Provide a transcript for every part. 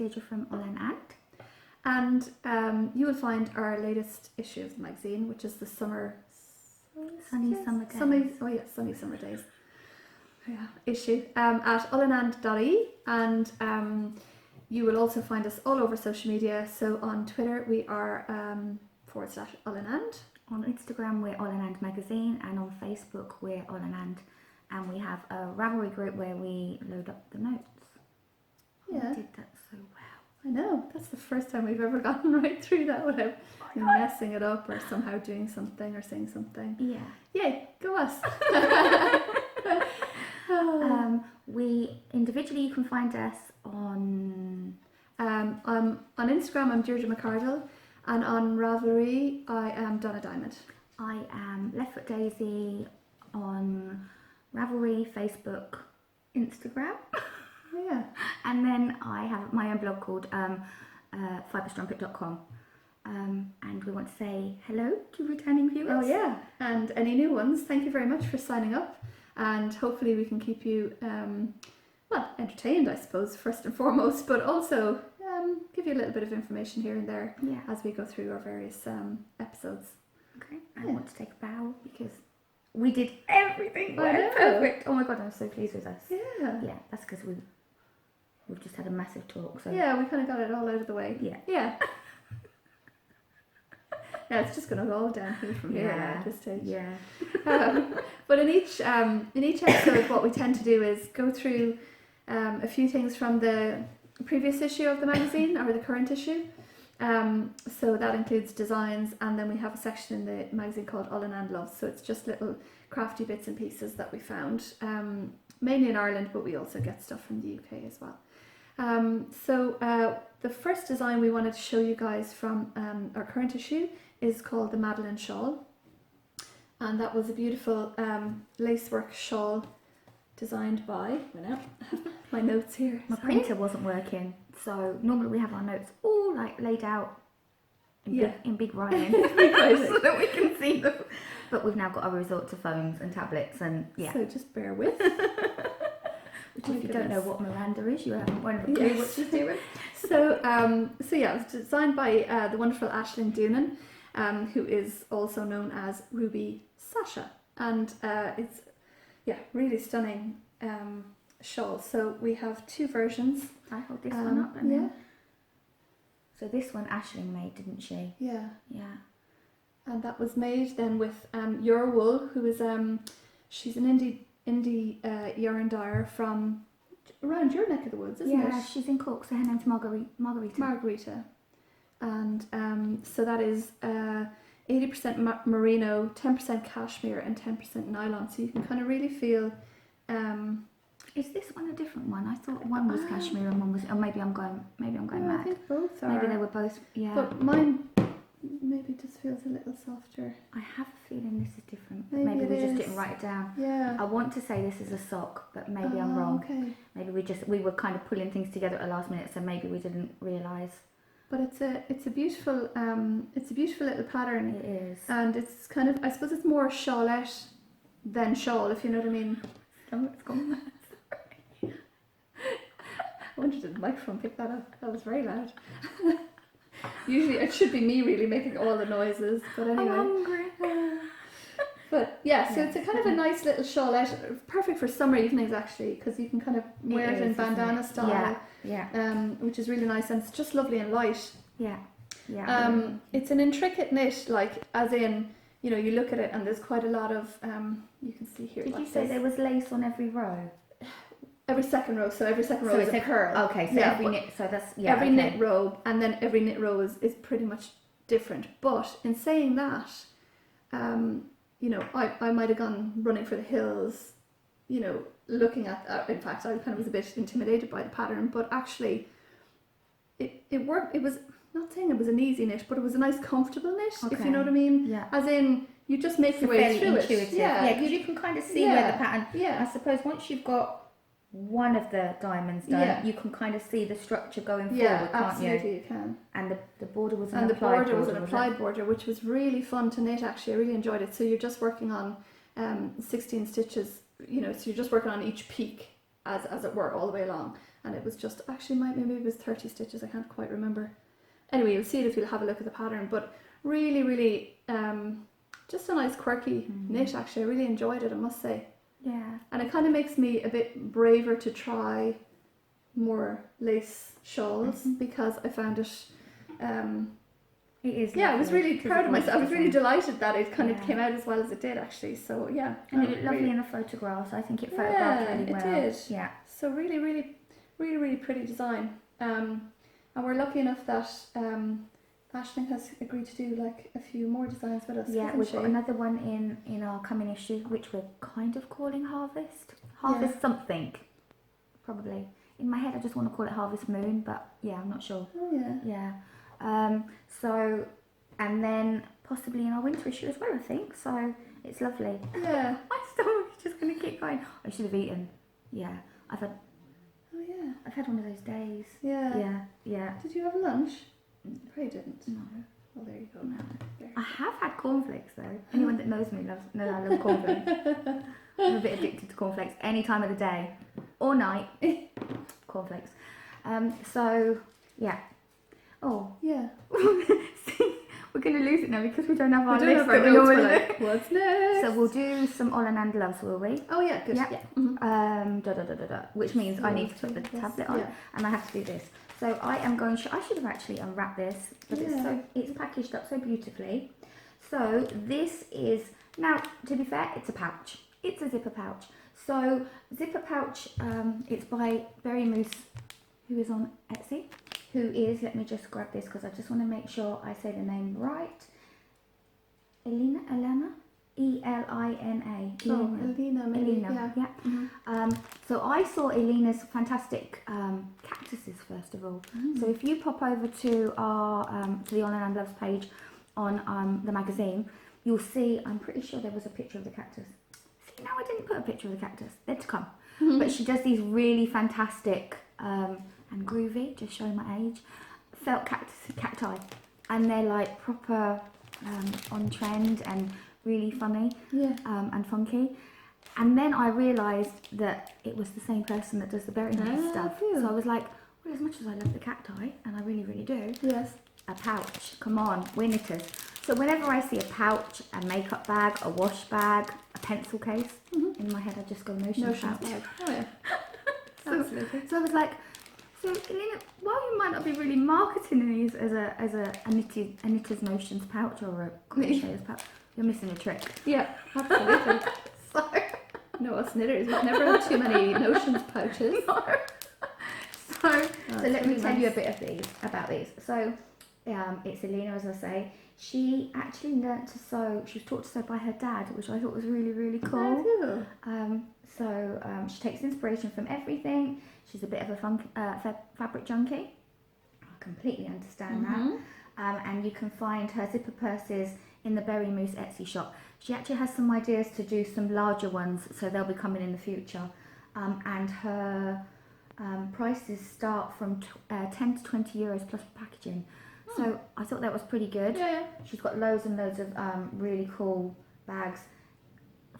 Deirdre from Olann And you will find our latest issue of the magazine, which is the sunny summer days issue at ollanand.ie, and you will also find us all over social media. So on Twitter we are /ollanand. On Instagram we're Olann Magazine, and on Facebook we're Olann, and we have a Ravelry group where we load up the notes. We did that so well. I know, that's the first time we've ever gotten right through that without messing it up or somehow doing something or saying something. Yeah. Yay, go us. We individually, you can find us on Instagram I'm Deirdre McCardle, and on Ravelry I am Donna Diamond. I am Left Foot Daisy on Ravelry, Facebook, Instagram. Yeah. And then I have my own blog called fibrestrumpet.com. And we want to say hello to returning viewers. Oh yeah, and any new ones, thank you very much for signing up, and hopefully we can keep you entertained, I suppose, first and foremost, but also give you a little bit of information here and there as we go through our various episodes. Okay, I want to take a bow because we did everything perfect. Oh my god, I'm so pleased with us. Yeah, that's because we've just had a massive talk. So yeah, we kind of got it all out of the way. Yeah. Yeah, it's just going to roll downhill from here at this stage. Yeah. But in each episode, what we tend to do is go through a few things from the previous issue of the magazine or the current issue. So that includes designs, and then we have a section in the magazine called Olann and Loves. So it's just little crafty bits and pieces that we found, mainly in Ireland, but we also get stuff from the UK as well. So the first design we wanted to show you guys from our current issue is called the Madeleine Shawl, and that was a beautiful lacework shawl designed by, I have my notes here. My printer wasn't working, so normally we have our notes all like laid out in big writing so that we can see them. But we've now got to resort to phones and tablets, and so just bear with. Which if you don't know what Miranda is, you haven't one clue what she's doing. So it was designed by the wonderful Aisling Doonan, who is also known as Rubysasha, and it's really stunning shawl. So we have two versions. I hold this one up. And so this one Aisling made, didn't she? Yeah. Yeah. And that was made then with Yurwool, who is she's an indie yarn dyer from around your neck of the woods, isn't it? Yeah, she's in Cork, so her name's Margarita. And so that is 80% merino, 10% cashmere, and 10% nylon. So you can kind of really feel. Is this one a different one? I thought one was cashmere and one was. Or maybe I'm going mad. I think both are. Maybe they were both. Yeah. But mine maybe just feels a little softer. I have a feeling this is different. Maybe we just didn't write it down. Yeah. I want to say this is a sock, but maybe I'm wrong. Okay. Maybe we were kind of pulling things together at the last minute, so maybe we didn't realise. But it's a beautiful little pattern. It is. And it's kind of, I suppose it's more shawlette than shawl, if you know what I mean. It's gone. I wonder did the microphone pick that up? That was very loud. Usually it should be me really making all the noises, but anyway. I'm hungry. But yeah, so it's a kind of a nice little shawlette, perfect for summer evenings actually, because you can kind of wear it in bandana style. Yeah. Which is really nice, and it's just lovely and light. Yeah. It's an intricate knit, like as in, you know, you look at it and there's quite a lot of you can see here. Did you say there was lace on every row? Every second row, so every second row is a pearl. Okay, so every knit, so that's every knit row, and then every knit row is pretty much different. But in saying that, you know, I might have gone running for the hills, you know, looking at that. In fact, I kind of was a bit intimidated by the pattern, but actually, it worked. It was, not saying it was an easy knit, but it was a nice, comfortable knit, if you know what I mean. Yeah. As in, you just make your way through it. Yeah, because you can kind of see where the pattern. Yeah. I suppose once you've got one of the diamonds done, you can kind of see the structure going forward, can't you? Absolutely, you can. And the border was an applied border, which was really fun to knit. Actually, I really enjoyed it. So you're just working on 16 stitches, you know. So you're just working on each peak, as it were, all the way along. and it was just, actually maybe it was 30 stitches, I can't quite remember. Anyway, you'll see it if you'll have a look at the pattern, but really just a nice quirky knit actually. I really enjoyed it, I must say. Yeah. And it kind of makes me a bit braver to try more lace shawls because I found it it is. Yeah, I was really proud of myself. I was really delighted that it kind of came out as well as it did actually. So yeah. And it looked lovely in the photographs. I think it photographed really well. It did. Yeah. So really pretty design. And we're lucky enough that Aisling has agreed to do like a few more designs with us. Yeah, we've got another one in our coming issue, which we're kind of calling Harvest something, probably. In my head, I just want to call it Harvest Moon, but yeah, I'm not sure. Oh yeah. Yeah. So, and then possibly in our winter issue as well, I think. So it's lovely. Yeah. My stomach's just gonna keep going. I should have eaten. Yeah, I've had one of those days. Yeah. Yeah. Did you have lunch? Probably didn't. No. Well, there you go. No. I have had cornflakes though. Anyone that knows me knows I love cornflakes. I'm a bit addicted to cornflakes. Any time of the day or night. Cornflakes. So yeah. Oh yeah. See, we're going to lose it now because we don't have our list. Have our notes, what's next? So we'll do some Olann and Loves, will we? Oh yeah, good. Yeah. Which means I need to put the tablet on, and I have to do this. So I am going to. I should have actually unwrapped this, but it's packaged up so beautifully. So this is now. To be fair, it's a pouch. It's a zipper pouch. So zipper pouch. It's by Berry Mousse, who is on Etsy. Who is, let me just grab this because I just want to make sure I say the name right. Elena? E-L-I-N-A. Elena, yeah. So I saw Elena's fantastic cactuses first of all. So if you pop over to our to the Olann and Loves page on the magazine, you'll see, I'm pretty sure there was a picture of the cactus. See, now I didn't put a picture of the cactus. They're to come. But she does these really fantastic and groovy, just showing my age, felt cacti, and they're like proper on trend and really funny and funky. And then I realised that it was the same person that does the berry mousse stuff. So I was like, well, as much as I love the cacti, and I really do, a pouch, come on, we're knitters. So whenever I see a pouch, a makeup bag, a wash bag, a pencil case, in my head I just go notion pouch. Bag. Oh yeah. Absolutely. So I was like, so Elena, while you might not be really marketing these as a knitter's notions pouch or a crochetter's pouch, you're missing a trick. Yeah, absolutely. No, us knitters, we've never had too many notions pouches. No. So let me tell you a bit about these. So it's Elena, as I say. She actually learnt to sew. She was taught to sew by her dad, which I thought was really cool. She takes inspiration from everything. She's a bit of a fabric junkie. I completely understand that. And you can find her zipper purses in the Berry Mousse Etsy shop. She actually has some ideas to do some larger ones, so they'll be coming in the future. And her prices start from 10 to 20 euros plus packaging. So I thought that was pretty good. Yeah. She's got loads and loads of really cool bags.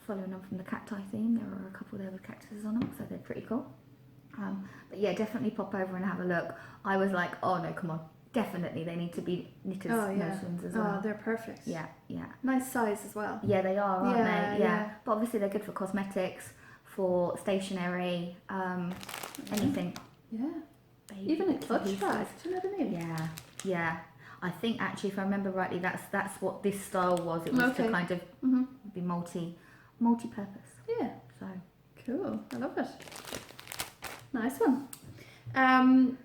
Following on from the cacti theme, there are a couple there with cactuses on them, so they're pretty cool. But yeah, definitely pop over and have a look. I was like, oh no, come on. Definitely, they need to be knitters' notions as well. Oh, they're perfect. Yeah. Nice size as well. Yeah, they are, aren't they? Yeah. But obviously they're good for cosmetics, for stationery, anything. Yeah. Even a clutch bag, do you know what I mean? Yeah. I think actually, if I remember rightly, that's what this style was. It was to kind of be multi-purpose. Yeah. So cool. I love it. Nice one. I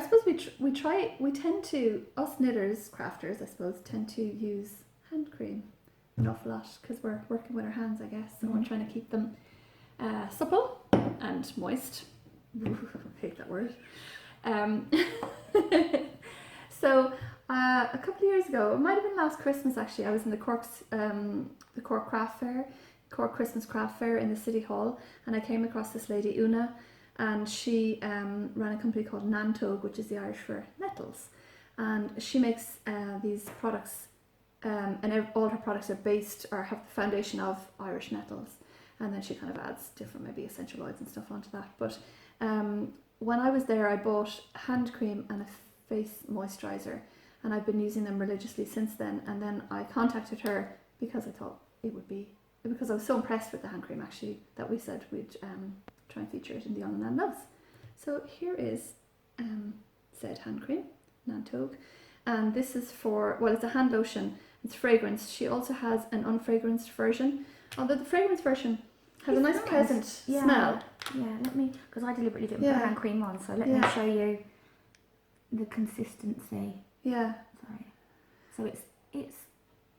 suppose we tend to, us knitters, crafters, I suppose, tend to use hand cream an awful lot because we're working with our hands, I guess, and we're trying to keep them supple and moist. I hate that word. So a couple of years ago, it might have been last Christmas actually, I was in the Cork Christmas craft fair in the City Hall, and I came across this lady, Una, and she ran a company called Nantog, which is the Irish for nettles, and she makes these products, and all her products are based or have the foundation of Irish nettles, and then she kind of adds different maybe essential oils and stuff onto that. But When I was there, I bought hand cream and a face moisturiser, and I've been using them religiously since then. And then I contacted her because I thought it would be, because I was so impressed with the hand cream actually, that we said we'd try and feature it in the Olann and Loves. So here is said hand cream, Nantoke, and this is for, well, it's a hand lotion, it's fragrance. She also has an unfragranced version, although the fragrance version has a nice pleasant smell. Yeah, let me, because I deliberately didn't put hand cream on, so let me show you the consistency. Yeah. Sorry. So it's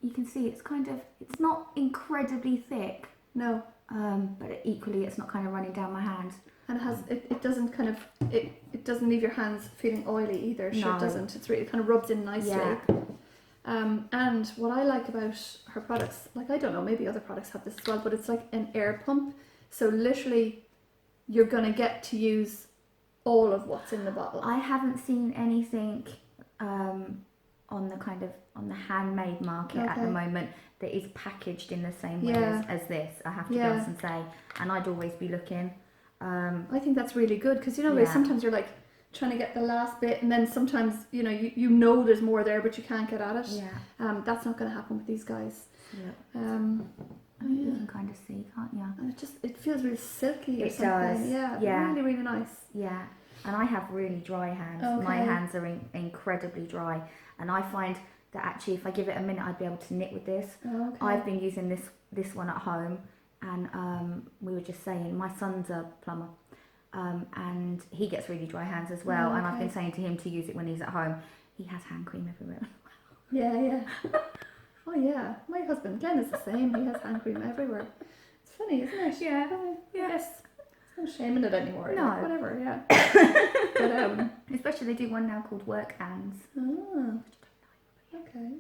you can see it's kind of, it's not incredibly thick. No. But equally it's not kind of running down my hand. And it has, it doesn't kind of, it doesn't leave your hands feeling oily either. Sure, it doesn't. It's really, it kind of rubs in nicely. Yeah. And what I like about her products, like, I don't know, maybe other products have this as well, but it's like an air pump. So literally you're going to get to use all of what's in the bottle. I haven't seen anything on the kind of, on the handmade market at the moment that is packaged in the same way as this, I have to be honest and say. And I'd always be looking. I think that's really good, because you know, sometimes you're like trying to get the last bit, and then sometimes you know there's more there, but you can't get at it. That's not going to happen with these guys. You can kind of see, can't you? And it feels really silky. It does. Yeah, really, really nice. Yeah, and I have really dry hands. My hands are incredibly dry, and I find that actually if I give it a minute I'd be able to knit with this. I've been using this one at home, and we were just saying my son's a plumber, and he gets really dry hands as well, and I've been saying to him to use it when he's at home. He has hand cream everywhere. Yeah. Oh yeah, my husband Glenn is the same. He has hand cream everywhere. It's funny, isn't it? Yeah. Yes. There's no shame in it anymore. No. Like, whatever. Yeah. But especially they do one now called Work Hands. Okay.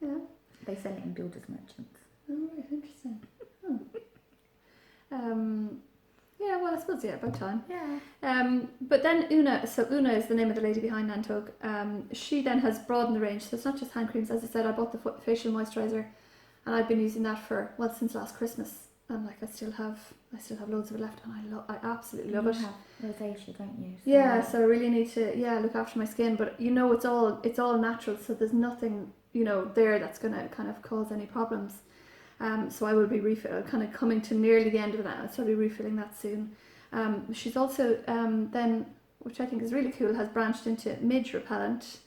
Yeah. They sell it in builders merchants. Oh, right, interesting. Yeah, well, I suppose, about time. Yeah. But then Una is the name of the lady behind Nantoke. She then has broadened the range, so it's not just hand creams. As I said, I bought the facial moisturiser, and I've been using that since last Christmas, and like I still have loads of it left, and I absolutely love it. You have rosacea, don't you? So so I really need to look after my skin, but it's all natural, so there's nothing there that's going to kind of cause any problems. So I will be kind of coming to nearly the end of that, so I'll be refilling that soon. She's also then, which I think is really cool, has branched into midge repellent.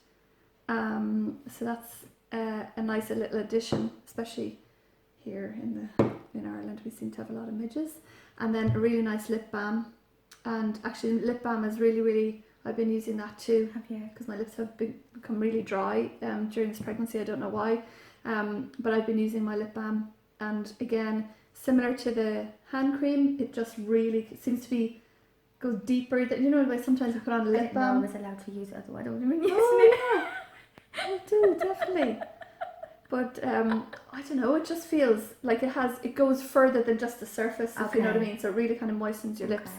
So that's a nice little addition, especially here in Ireland. We seem to have a lot of midges. And then a really nice lip balm. And actually lip balm is really, really, I've been using that too. Have you? Because my lips have become really dry during this pregnancy. I don't know why. But I've been using my lip balm. And again, similar to the hand cream, it just really seems to go deeper. That like sometimes you put on a lip balm. I was allowed to use it, otherwise I would have been using it. I do, definitely. But I don't know, it just feels like it goes further than just the surface, if you know what I mean. So it really kind of moistens your lips.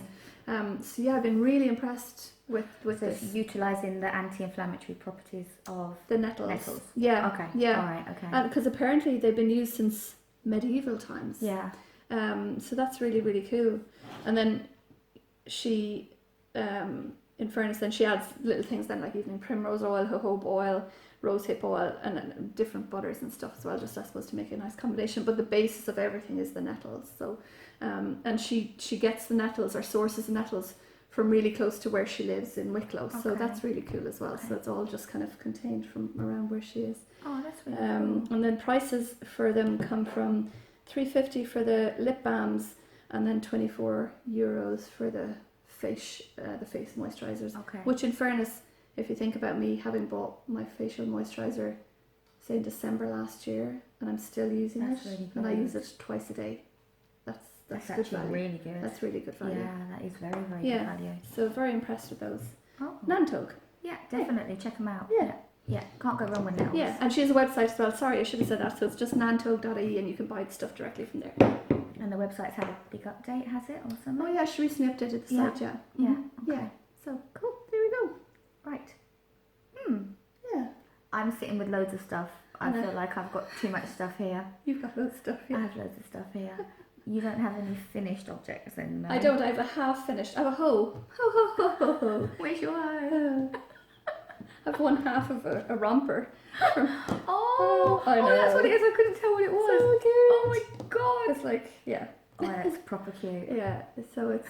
So yeah, I've been really impressed with this. Utilising the anti-inflammatory properties of the nettles. Yeah. Okay. Yeah. All right. Okay. Because apparently they've been used since medieval times. Yeah. So that's really, really cool. And then she, in fairness, then she adds little things then, like evening primrose oil, jojoba oil, rosehip oil, and then different butters and stuff as well, just I suppose to make a nice combination. But the basis of everything is the nettles. So, and she gets the nettles, or sources the nettles, from really close to where she lives in Wicklow. So that's really cool as well. So it's all just kind of contained from around where she is. Oh, that's really cool. And then prices for them come from £3.50 for the lip balms, and then €24 for the face moisturisers. Okay. Which, in fairness, if you think about me having bought my facial moisturiser, say in December last year, and I'm still using it, really good. and I use it twice a day. That's good actually value. really good. That's really good value. Yeah, that is very, very good value. So very impressed with those. Oh. Nantoke. Yeah, definitely check them out. Yeah. Yeah, can't go wrong with nails. Yeah, and she has a website as well. Sorry, I should have said that. So it's just nantoke.ie, and you can buy the stuff directly from there. And the website's had a big update, has it, or something? Oh yeah, she recently updated the site. Yeah. Yeah. Okay. Yeah. So cool. There we go. Right. Yeah. I'm sitting with loads of stuff. I feel like I've got too much stuff here. You've got loads of stuff. Yeah. I have loads of stuff here. You don't have any finished objects then, no? I don't. I have a half finished. I have a hoe. Ho ho ho ho ho. Where's your hoe? I have one half of a romper. Oh, I know. That's what it is. I couldn't tell what it was. So cute. Oh my god. It's like, yeah. Oh, that's proper cute. Yeah. So it's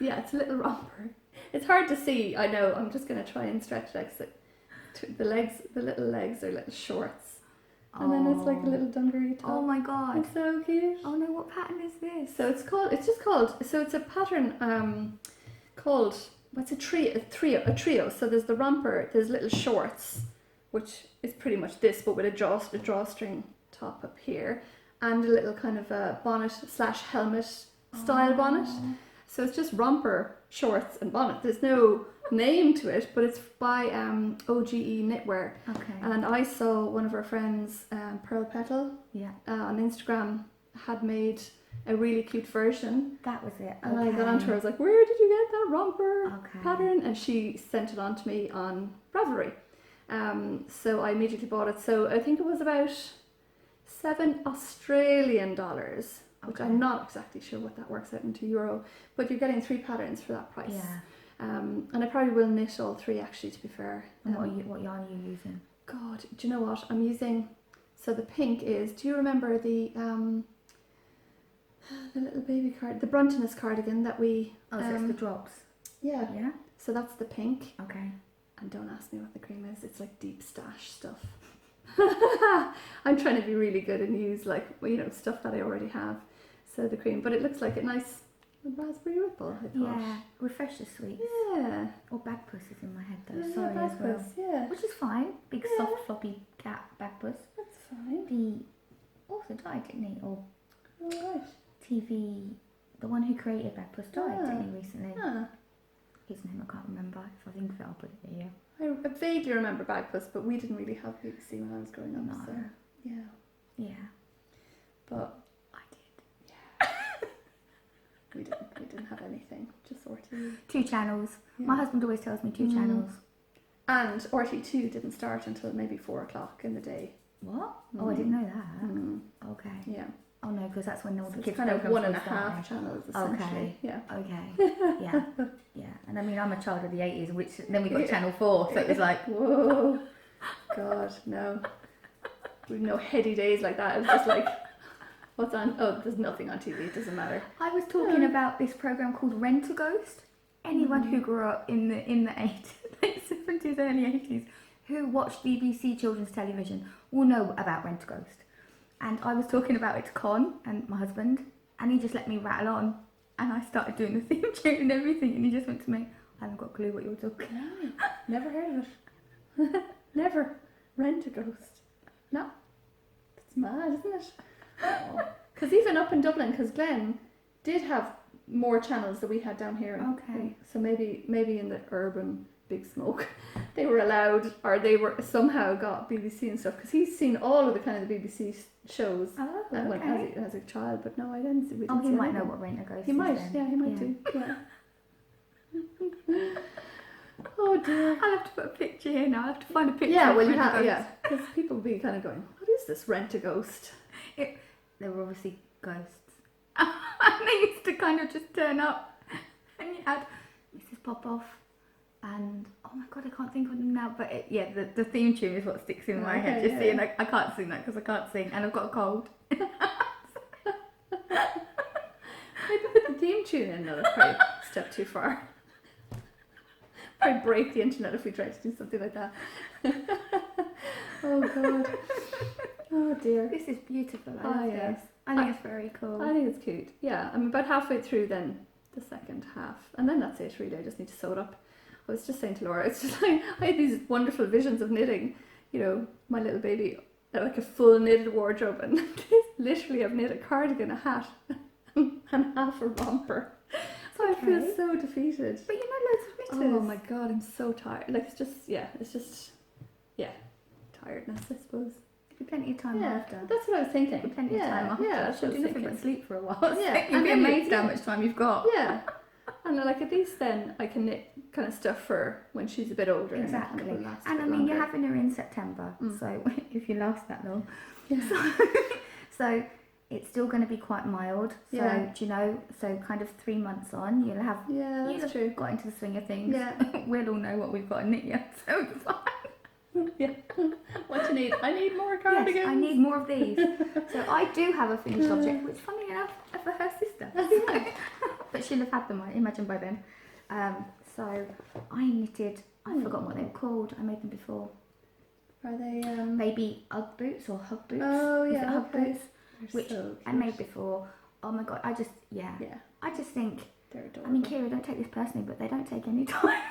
it's a little romper. It's hard to see. I know. I'm just gonna try and stretch it. The little legs are little shorts. And then it's like a little dungaree top. Oh my god. It's so cute. Oh no, what pattern is this? So it's a pattern called, what's a trio. So there's the romper, there's little shorts, which is pretty much this, but with a drawstring top up here, and a little kind of a bonnet / helmet style bonnet. So it's just romper, shorts and bonnet. There's no name to it, but it's by OGE Knitwear. Okay. And I saw one of our friends, Pearl Petal, on Instagram, had made a really cute version. That was it. And I got onto her, I was like, where did you get that romper pattern? And she sent it on to me on Ravelry. So I immediately bought it. So I think it was about $7 Australian, which I'm not exactly sure what that works out into euro, but you're getting 3 patterns for that price. Yeah. And I probably will knit all 3 actually, to be fair. And what yarn are you using? God, do you know what? I'm using, so the pink is, do you remember the little baby the Bruntonist cardigan that we... Oh, so it's the drops. Yeah. Yeah? So that's the pink. Okay. And don't ask me what the cream is. It's like deep stash stuff. I'm trying to be really good and use stuff that I already have. So the cream, but it looks like a nice raspberry ripple, I thought. Yeah, refresher sweets. Yeah. Or bagpuss is in my head though, Yeah, sorry as well. bagpuss, yeah. Which is fine. Big soft floppy cat bagpuss. That's fine. The also died, didn't he? Or Alright. TV, the one who created bagpuss died, didn't he, recently? Ah. His name I can't remember. If I think of it, I'll put it here. I vaguely remember bagpuss, but we didn't really have BBC when I was growing up. No. So yeah. Yeah. But I did. we didn't have anything. Just RT. 2 channels. Yeah. My husband always tells me 2 channels. And RT2 didn't start until maybe 4 o'clock in the day. What? Oh, I didn't know that. Okay. Yeah. Oh no, because that's when all the So kids it's kind of programs 1.5 were starting. channels essentially. Okay. Yeah. Okay. Yeah. Yeah. And I mean, I'm a child of the 80s, which then we got Channel 4, so it was like, whoa. God, no. We've no heady days like that. It was just like, what's on? Oh, there's nothing on TV. It doesn't matter. I was talking about this program called Rent a Ghost. Anyone who grew up in the 80s, late 70s, early 80s, who watched BBC children's television will know about Rent a Ghost. And I was talking about it to Con and my husband, and he just let me rattle on, and I started doing the theme tune and everything, and he just went to me, I haven't got a clue what you're talking about. No, never heard of it. Never. Rent a Ghost. No. It's mad, isn't it? Because even up in Dublin, because Glen did have more channels than we had down here. Okay. So maybe in the urban Big Smoke, they were allowed, or they were somehow got BBC and stuff, because he's seen all of the kind of the BBC shows as a child, but no, I didn't see. Oh, he might know what Rent a Ghost is. He might, then. yeah, he might do. Yeah. Oh dear. I'll have to put a picture here now. I'll have to find a picture. Yeah, of well, you Rent a have, Ghost. yeah, because people will be kind of going, what is this Rent a Ghost? There were obviously ghosts. And they used to kind of just turn up, and you had Mrs. Popoff, and oh my god, I can't think of them now, but the theme tune is what sticks in my head. You see, and I can't sing that because I can't sing, and I've got a cold. Maybe put the theme tune in, that's probably a step too far. Probably break the internet if we try to do something like that. Oh god. Oh dear. This is beautiful. I love yeah. this. I think it's very cool. I think it's cute. Yeah, I'm about halfway through then the second half, and then that's it really. I just need to sew it up. I was just saying to Laura, it's just like I had these wonderful visions of knitting, my little baby, like a full knitted wardrobe, and literally I've knit a cardigan, a hat, and half a romper. So I feel so defeated. But you know loads of knitters. Oh my god, I'm so tired. Like it's just tiredness, I suppose. Give you plenty of time after. That's what I was thinking. Give you plenty of time after. Yeah, that's what I do was nothing thinking. but sleep for a while. Yeah, You'll be amazed how much time you've got. Yeah. And like at least then I can knit kind of stuff for when she's a bit older. Exactly. And I mean, you're having her in September, so if you last that long. Yeah. So it's still going to be quite mild. So, Yeah. do you know, so kind of 3 months on, you'll have That's true. got into the swing of things. Yeah. We'll all know what we've got in it yet, so it's fine. Yeah. What you need? I need more cardigans. Yes, I need more of these. So I do have a finished object, which funnily enough are for her sister. But she'll have had them, I imagine, by then. So I knitted, I've forgotten what they were called. I made them before. Are they Baby Ugg boots or Hug boots? Oh Was it yeah, Hug okay. boots? Which So I made before. Oh my god, I just I just think, they're I adorable. mean, Kira, don't take this personally, but they don't take any time.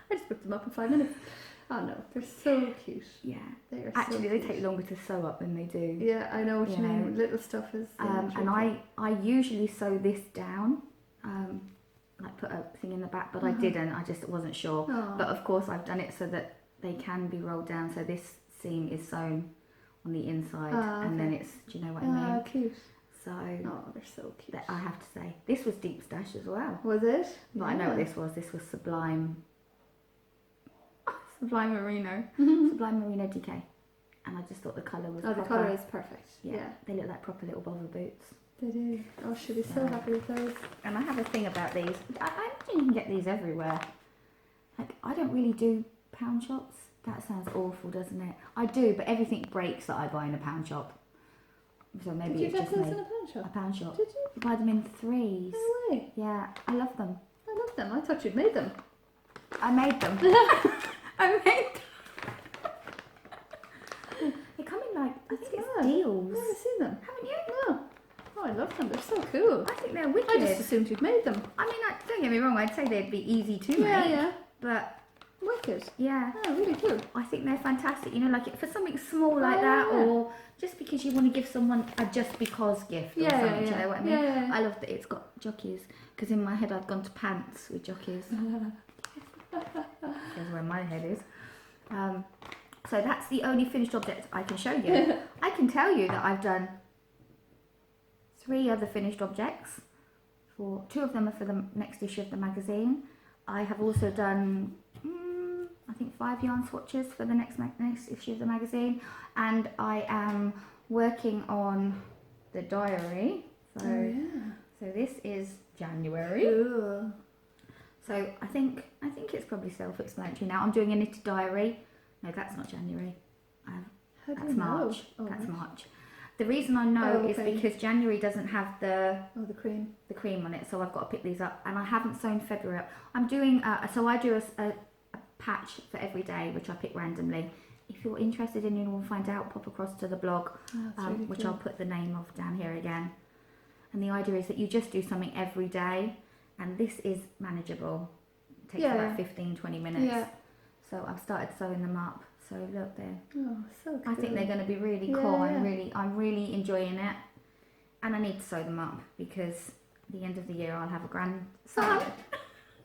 I just whipped them up in 5 minutes. Oh no, they're so cute. Yeah. They are Actually, so they cute. take longer to sew up than they do. Yeah, I know what you You mean. know. Little stuff is. And I usually sew this down, like put a thing in the back, but I didn't. I just wasn't sure. But of course, I've done it so that they can be rolled down. So this seam is sewn on the inside, and then it's. Do you know what I mean? Cute. So. Oh, they're so cute. I have to say, this was deep stash as well. Was it? But I know what this was. This was Sublime. Sublime Merino. Mm-hmm. Sublime Merino DK. And I just thought the colour was Oh, the proper. colour is perfect. Yeah, they look like proper little bother boots. They do. Oh, she'll be so happy with those. And I have a thing about these. I imagine you can get these everywhere. Like, I don't really do pound shops. That sounds awful, doesn't it? I do, but everything breaks that I buy in a pound shop. So maybe Did you it's get just those me. in a pound A shop? pound shop. Did you? You buy them in threes. No way. Yeah, I love them. I love them. I thought you'd made them. I made them. I made them. They come in like, I think it's deals. I've never seen them. Haven't you? No. Oh, I love them. They're so cool. I think they're wicked. I just assumed you'd made them. I mean, don't get me wrong, I'd say they'd be easy to make. Yeah. But, Wicked. yeah. Oh, really cool. I think they're fantastic. You know, like for something small like that, yeah. or just because you want to give someone a just because gift or something. Do you know what I mean? Yeah. I love that it's got jockeys, because in my head I've gone to pants with jockeys. That's where my head is. So that's the only finished object I can show you. I can tell you that I've done 3 other finished objects. 2 of them are for the next issue of the magazine. I have also done, I think 5 yarn swatches for the next issue of the magazine, and I am working on the diary. So, so this is January. Cool. So I think it's probably self-explanatory now. I'm doing a knitted diary. No, that's not January. How do That's you know? March. Oh, That's right. March. The reason I know Oh, is okay. because January doesn't have the the cream. cream on it, so I've got to pick these up, and I haven't sewn February up. I'm doing so I do a patch for every day, which I pick randomly. If you're interested and you want to find out, pop across to the blog, Really which cool. I'll put the name of down here again. And the idea is that you just do something every day, and this is manageable. It takes about 15-20 minutes. Yeah. So I've started sewing them up. So look there. Oh, so cool. I think they're going to be really cool. I'm really enjoying it, and I need to sew them up because at the end of the year I'll have a grandson.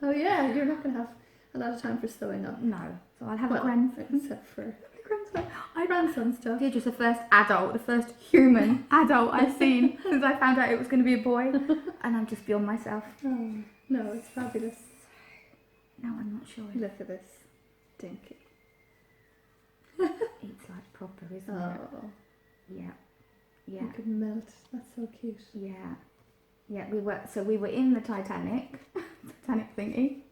Oh yeah, you're not going to have a lot of time for sewing up. No, so I'll have a grandson. Except for grandson stuff. Deirdre's the first adult, the first human adult I've seen since I found out it was going to be a boy, and I'm just beyond myself. Oh, no, it's fabulous. No, I'm not sure. Look at this. Dinky. It's like proper, isn't it? Oh, Yeah. you could melt. That's so cute. Yeah. We were in the Titanic thingy.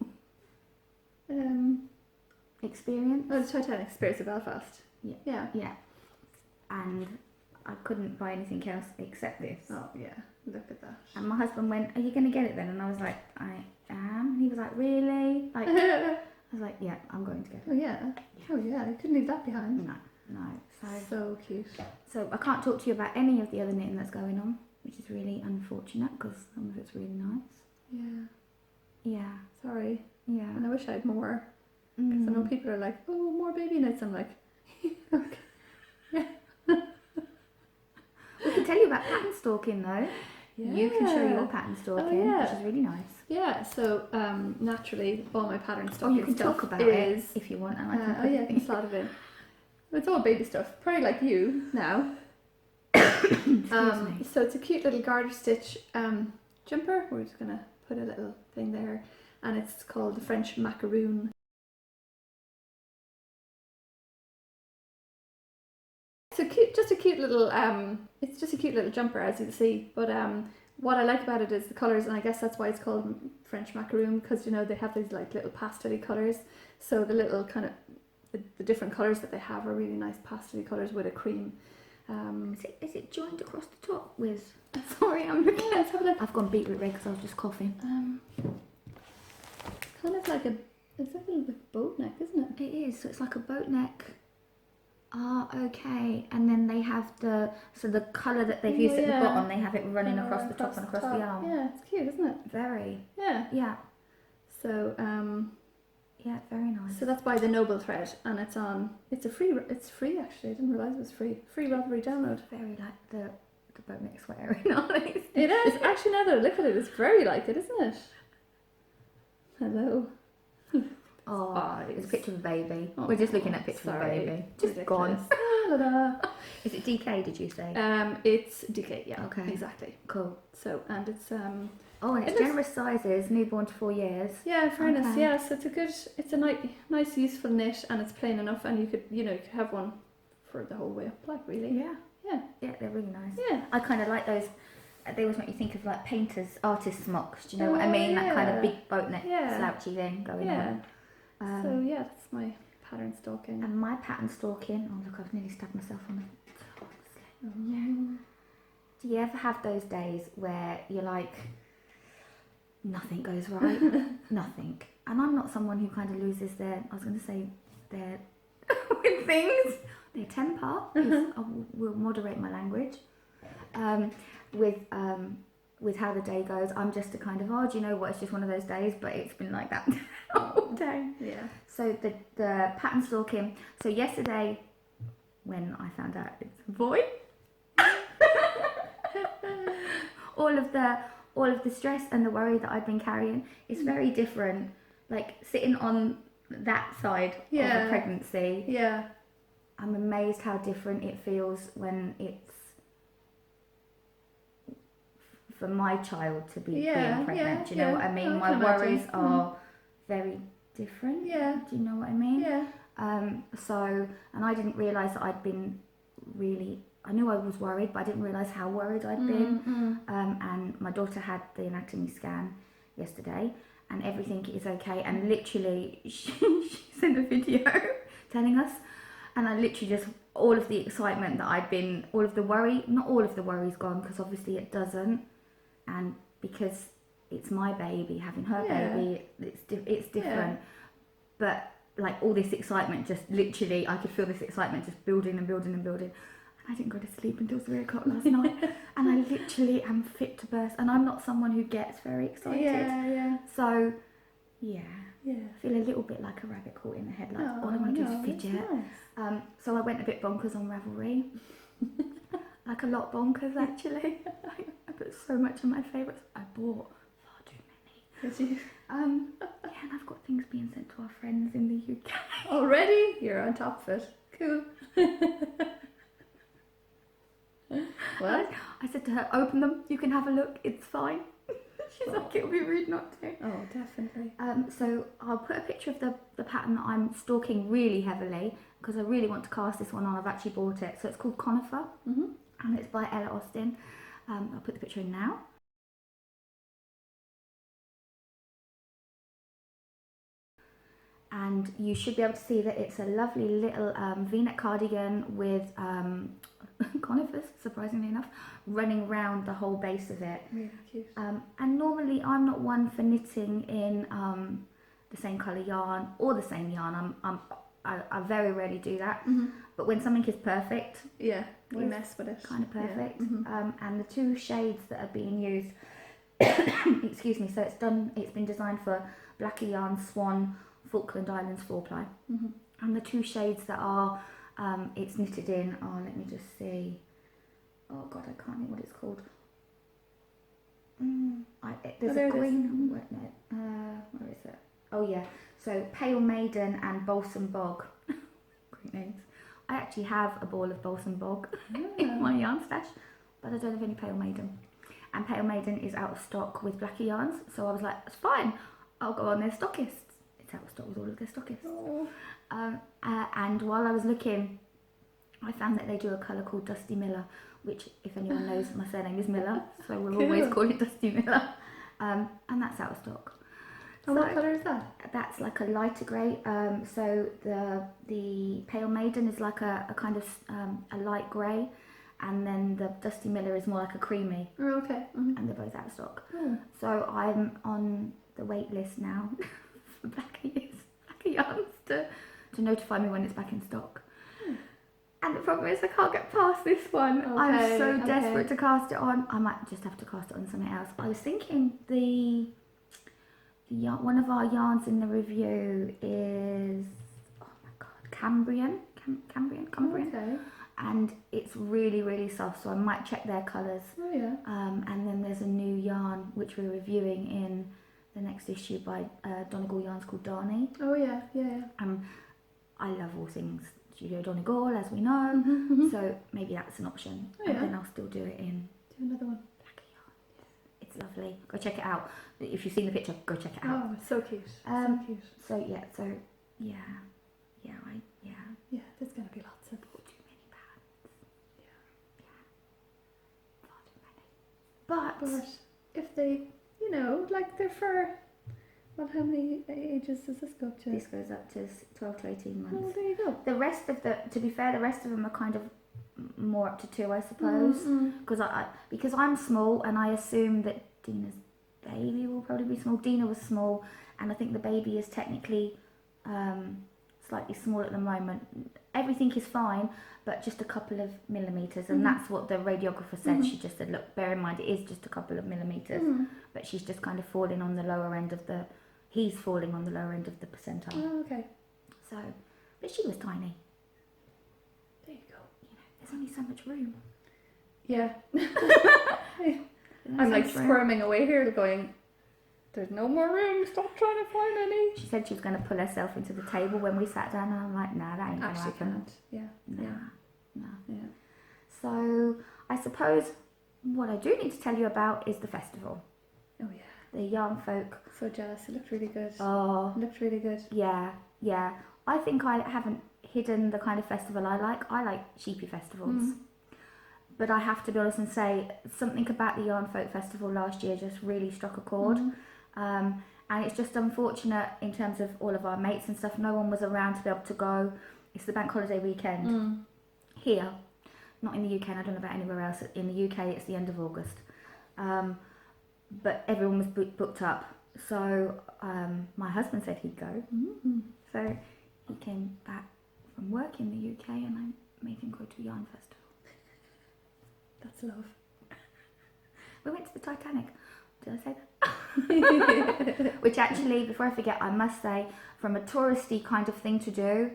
Experience. Oh, the Titanic Experience of Belfast. Yeah. And I couldn't buy anything else except this. Oh yeah, look at that. And my husband went, "Are you going to get it then?" And I was like, "I am." And he was like, "Really?" Like, I was like, "Yeah, I'm going to get it." Oh yeah. You couldn't leave that behind. No. So cute. So I can't talk to you about any of the other knitting that's going on, which is really unfortunate because some of it's really nice. Yeah. Yeah. Sorry. Yeah. And I wish I had more. Because I know people are like, "Oh, more baby knits." I'm like, okay. We can tell you about pattern stalking though. Yeah. You can show your pattern stalking, which is really nice. Yeah, so naturally all my pattern Or stalking you can stuff talk about is, it if you want, and I can. I can slot it in. It's all baby stuff, probably like you now. So it's a cute little garter stitch jumper. We're just gonna put a little thing there, and it's called the French macaroon. So cute just a cute little it's just a cute little jumper, as you can see. But what I like about it is the colours, and I guess that's why it's called French macaroon, because you know they have these like little pastel colours. So the little kind of the different colours that they have are really nice pastel colours with a cream. Is it joined across the top with? Sorry, I'm looking. Let's have a look. I've gone beetroot red because I was just coughing. Kind of like it's like a little bit boat neck, isn't it? It is. So it's like a boat neck. Ah, okay. And then they have the colour that they've used at the bottom. They have it running across the top and across the arm. Yeah, it's cute, isn't it? Very. Yeah. Yeah. So yeah, very nice. So that's by the Noble Thread, and it's free actually. I didn't realise it was free Ravelry download. Very like the boat neck sweater, nice. It is actually, now that I look at it, it's very like it, isn't it? Hello. Oh, it's a picture of a baby. We're just looking at pictures of a baby. Just ridiculous. Gone. Is it DK? Did you say? It's DK. Yeah. Okay. Exactly. Cool. So, and it's Oh, and it's generous sizes, newborn to 4 years. Yeah, in fairness, Okay. yeah. So it's a nice, useful knit, and it's plain enough, and you could have one for the whole way up, like really. Yeah. Yeah. Yeah, they're really nice. Yeah. I kind of like those. They always make you think of like painters, artists' smocks. Do you know what I mean? That kind of big boat neck, slouchy thing going on. So yeah, that's my pattern stalking. And my pattern stalking. Oh look, I've nearly stabbed myself on the. Yeah. Do you ever have those days where you're like, nothing goes right, nothing? And I'm not someone who kind of loses their. I was going to say their with things. Their temper. I will moderate my language. With how the day goes, I'm just a kind of, do you know what? It's just one of those days, but it's been like that all day. Yeah. So the pattern stalking. So yesterday, when I found out it's a boy, all of the stress and the worry that I've been carrying is very different. Like sitting on that side of a pregnancy. Yeah. I'm amazed how different it feels when it's for my child to be being pregnant. Do you know what I mean? My worries are very different. Yeah. Do you know what I mean? Yeah. So, and I didn't realise that I'd been really, I knew I was worried, but I didn't realise how worried I'd been. And my daughter had the anatomy scan yesterday and everything is okay. And literally, she sent a video telling us, and I literally just, all of the excitement that I'd been, all of the worry, not all of the worry's gone, because obviously it doesn't. And because it's my baby, having her baby, it's different. But like all this excitement, just literally, I could feel this excitement just building and building and building. And I didn't go to sleep until 3 o'clock last night. And I literally am fit to burst. And I'm not someone who gets very excited. Yeah. So, yeah. Yeah. I feel a little bit like a rabbit caught in the headlights. All I want to do is fidget. Nice. So I went a bit bonkers on Ravelry. Like a lot bonkers, actually. I put so much on my favourites. I bought far too many. Did you? Yeah, and I've got things being sent to our friends in the UK. Already? You're on top of it. Cool. What? I said to her, open them, you can have a look, it's fine. She's like, it would be rude not to. Oh, definitely. So I'll put a picture of the pattern that I'm stalking really heavily, because I really want to cast this one on. I've actually bought it. So it's called Conifer, and it's by Ella Austin. I'll put the picture in now. And you should be able to see that it's a lovely little V-neck cardigan with conifers, surprisingly enough, running round the whole base of it. Really cute. And normally I'm not one for knitting in the same colour yarn or the same yarn. I very rarely do that. But when something is perfect, you mess with it. kind of perfect. And the two shades that are being used, excuse me, so it's been designed for Blacky Yarn Swan Falkland Islands 4-ply. And the two shades that are it's knitted in are, let me just see, oh god, I can't think what it's called. There's a green, where is it? Oh yeah, so Pale Maiden and Balsam Bog. Great names. I actually have a ball of Balsam Bog in my yarn stash, but I don't have any Pale Maiden. And Pale Maiden is out of stock with Blacky Yarns, so I was like, it's fine, I'll go on their stockists. It's out of stock with all of their stockists. And while I was looking I found that they do a colour called Dusty Miller, which, if anyone knows, my surname is Miller, so we'll always call it Dusty Miller. And that's out of stock. And So what colour is that? that's like a lighter grey. So the Pale Maiden is like a kind of a light grey, and then the Dusty Miller is more like a creamy. Oh, okay. Mm-hmm. And they're both out of stock. Oh. So I'm on the wait list now for Blacker Yarns to notify me when it's back in stock. And the problem is I can't get past this one. I'm so desperate to cast it on. I might just have to cast it on something else. I was thinking one of our yarns in the review is, oh my god, Cambrian. Okay. And it's really, really soft, so I might check their colours. Oh yeah. And then there's a new yarn which we're reviewing in the next issue by Donegal Yarns called Darnie. Oh yeah, yeah. I love all things Studio Donegal, as we know, Mm-hmm. so maybe that's an option. Oh, And yeah. then I'll still do it in Do another one. Blacker Yarn. It's lovely. Go check it out. If you've seen the picture, go check it out. Oh, it's so cute. Um, So cute. Yeah, There's gonna be lots of. bought too many pads. Far too many. But If they, like they're for, well, how many ages does this go up to? this goes up to 12 to 18 months. Oh, there you go. The rest of to be fair, the rest of them are kind of more up to 2, I suppose. Because because I'm small, and I assume that Dina's baby will probably be small. Dina was small, and I think the baby is technically slightly small at the moment. Everything is fine, but just a couple of millimeters, and that's what the radiographer said. She just said, look, bear in mind it is just a couple of millimeters, but she's just kind of falling on the lower end of he's falling on the lower end of the percentile. Oh, okay. So, but she was tiny. There you go. There's only so much room. Yeah. There's I'm so like much room. squirming away here, going, there's no more room. Stop trying to find any. She said she was going to pull herself into the table when we sat down, and I'm like, nah, that ain't going to Actually happen. can't. Yeah. Nah. Yeah. So I suppose what I do need to tell you about is the festival, Oh yeah. the Yarnfolk. So jealous. It looked really good. Oh, It looked really good. yeah. I think I haven't hidden the kind of festival I like. I like sheepy festivals. But I have to be honest and say something about the Yarnfolk Festival last year just really struck a chord. And it's just unfortunate in terms of all of our mates and stuff. No one was around to be able to go. It's the bank holiday weekend here, not in the UK. I don't know about anywhere else. In the UK, it's the end of August. But everyone was booked up. So my husband said he'd go. So he came back from work in the UK, and I made him go to Yarn Festival. That's love. We went to the Titanic. Did I say that? Which actually, before I forget, I must say, from a touristy kind of thing to do,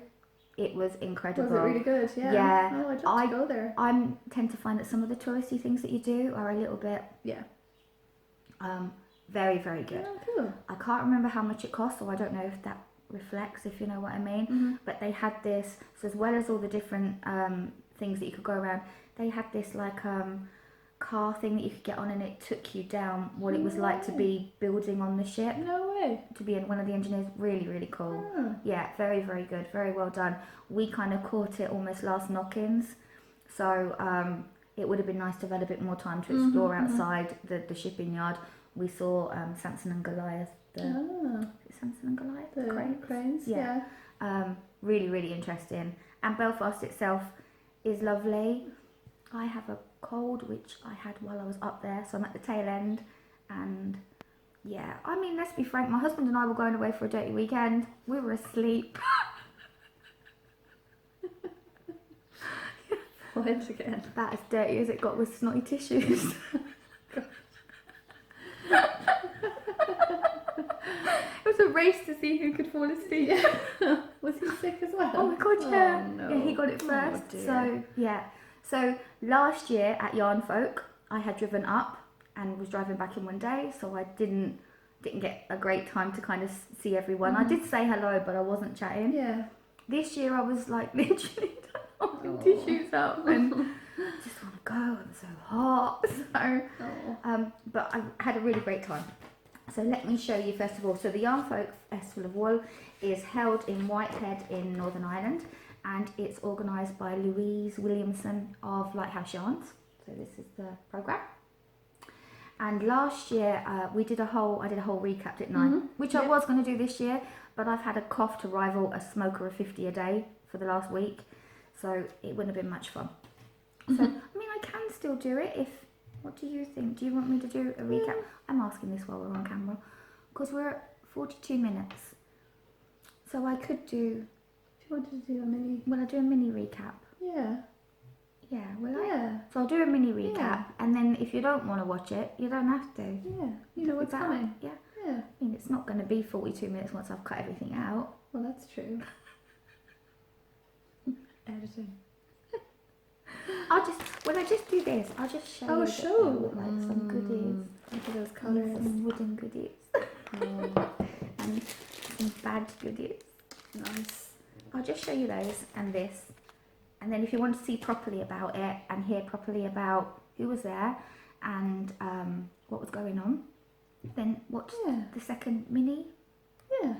it was incredible. Was it really good? Yeah. Yeah. Oh, I'd love to go there. I tend to find that some of the touristy things that you do are a little bit very, very good. Oh, cool. I can't remember how much it cost, so I don't know if that reflects, if you know what I mean. But they had this, so as well as all the different things that you could go around, they had this like car thing that you could get on, and it took you down what it was like to be building on the ship, No way. to be one of the engineers. Really, really cool. Oh. Yeah, very, very good, very well done. We kind of caught it almost last knock-ins, so it would have been nice to have had a bit more time to explore outside the shipping yard. We saw Samson and Goliath. Is it Samson and Goliath? The cranes. Yeah. Really, really interesting. And Belfast itself is lovely. I have a cold, which I had while I was up there, so I'm at the tail end. And yeah, I mean, let's be frank, my husband and I were going away for a dirty weekend. We were asleep. Once again. About as dirty as it got with snotty tissues. It was a race to see who could fall asleep. Was he sick as well? Oh my god, yeah. Oh, no. Yeah, he got it Oh, first. dear. So yeah. So last year at Yarnfolk, I had driven up and was driving back in one day, so I didn't get a great time to kind of see everyone. I did say hello, but I wasn't chatting. Yeah. This year I was like literally holding tissues up and just want to go. I'm so hot. So, but I had a really great time. So let me show you first of all. So the Yarnfolk Festival of Wool is held in Whitehead in Northern Ireland, and it's organised by Louise Williamson of Lighthouse Yarns. So this is the programme. And last year I did a whole recap, didn't I? Which I was going to do this year, but I've had a cough to rival a smoker of 50 a day for the last week, so it wouldn't have been much fun. So I mean, I can still do it. What do you think? Do you want me to do a recap? I'm asking this while we're on camera, because we're at 42 minutes. So I could do. If you wanted to do a mini. Will I do a mini recap? Yeah. Yeah, will I? Yeah. So I'll do a mini recap, and then if you don't want to watch it, you don't have to. Yeah. You know what's coming. Yeah. Yeah. I mean, it's not going to be 42 minutes once I've cut everything out. Well, that's true. Editing. When I just do this, I'll just show you like some goodies. Look at those colours. Some wooden goodies. And some bad goodies. Nice. I'll just show you those and this. And then if you want to see properly about it and hear properly about who was there and what was going on, then watch the second mini. Yeah.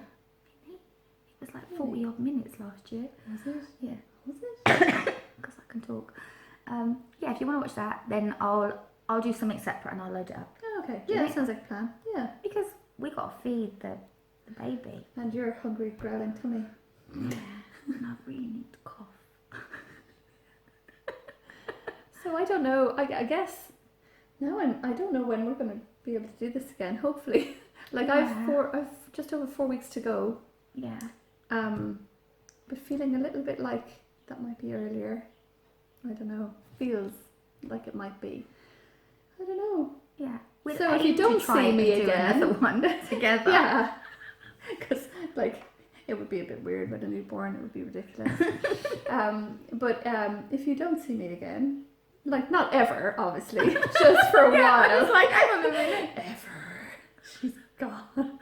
Mini? It was like 40 odd minutes last year. Was it? Yeah. Was it? Because I can talk. Yeah, if you want to watch that, then I'll do something separate and I'll load it up. Oh, okay. Yeah, that sounds like a plan. Yeah. Because we got to feed the baby. And your hungry, growling tummy. Yeah. And I really need to cough. So I don't know. I guess now I don't know when we're going to be able to do this again. Hopefully, like I've just over 4 weeks to go. Yeah. But feeling a little bit like that might be earlier. I don't know. Feels like it might be. I don't know. Yeah. So if you don't see me again, another one together. Yeah. Because like it would be a bit weird with a newborn. It would be ridiculous. But if you don't see me again. Like, not ever, obviously, just for a while. I was like, hang on a minute. Ever. She's gone.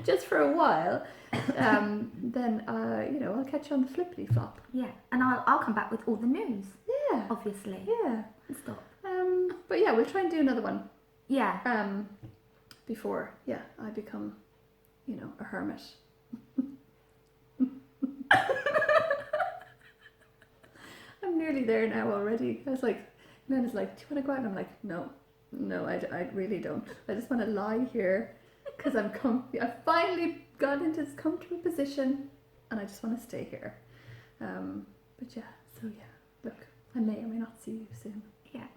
Just for a while. Then, I'll catch you on the flippity flop. Yeah, and I'll come back with all the news. Yeah. Obviously. Yeah. Stop. But yeah, we'll try and do another one. Yeah. Before, I become, a hermit. I'm nearly there now already. I was like, Glenn is like, do you want to go out? And I'm like, no, I really don't. I just want to lie here because I'm comfy. I've finally got into this comfortable position and I just want to stay here. But look, I may or may not see you soon. Yeah.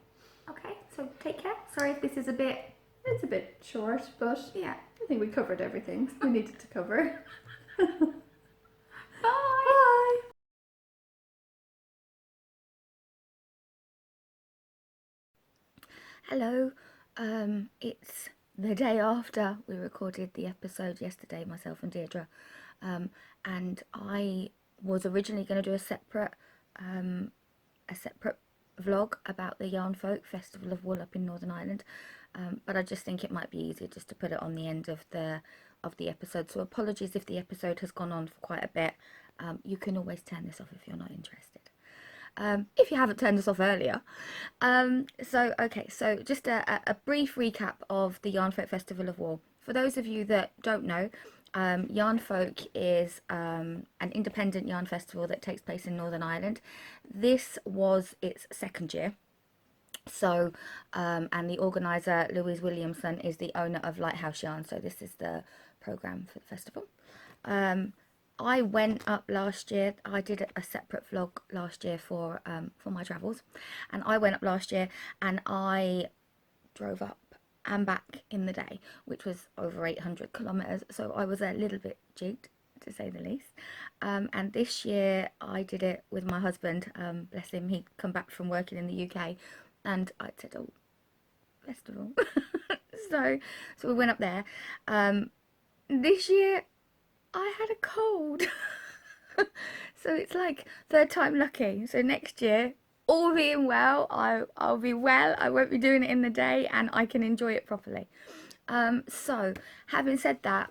Okay, so take care. Sorry if this is it's a bit short, but yeah, I think we covered everything we needed to cover. Bye. Bye. Hello, it's the day after we recorded the episode yesterday, myself and Deirdre, and I was originally going to do a separate vlog about the Yarnfolk Festival of Wool up in Northern Ireland, but I just think it might be easier just to put it on the end of the episode. So apologies if the episode has gone on for quite a bit. You can always turn this off if you're not interested. If you haven't turned us off earlier. So just a brief recap of the Yarnfolk Festival of Wool. For those of you that don't know, Yarnfolk is an independent yarn festival that takes place in Northern Ireland. This was its second year. So, and the organiser, Louise Williamson, is the owner of Lighthouse Yarn. So this is the programme for the festival. I went up last year. I did a separate vlog last year for my travels, and I went up last year and I drove up and back in the day, which was over 800 kilometres. So I was a little bit jigged, to say the least. And this year I did it with my husband. Bless him, he'd come back from working in the UK, and I said, "Oh, festival." so we went up there. This year I had a cold. So it's like third time lucky. So next year, all being well, I'll be well. I won't be doing it in the day and I can enjoy it properly. So having said that,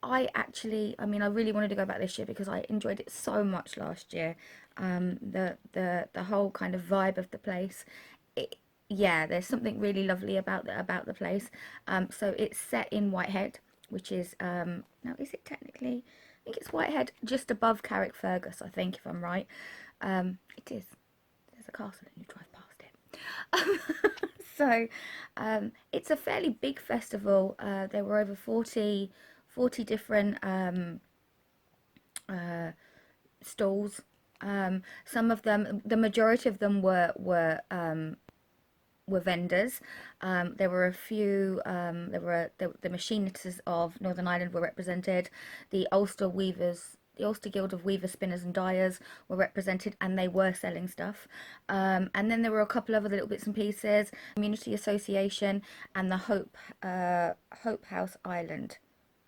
I really wanted to go back this year because I enjoyed it so much last year. The whole kind of vibe of the place. There's something really lovely about the place. So it's set in Whitehead, which is now, is it technically think it's Whitehead, just above Carrickfergus, I think, if I'm right. It is. There's a castle and you drive past it. So it's a fairly big festival. There were over 40 different stalls. Some of them, the majority of them were vendors. There were a few. The machinists of Northern Ireland were represented. The Ulster weavers, the Ulster Guild of Weavers, Spinners and Dyers were represented, and they were selling stuff. And then there were a couple of other little bits and pieces. Community Association and the Hope House Island.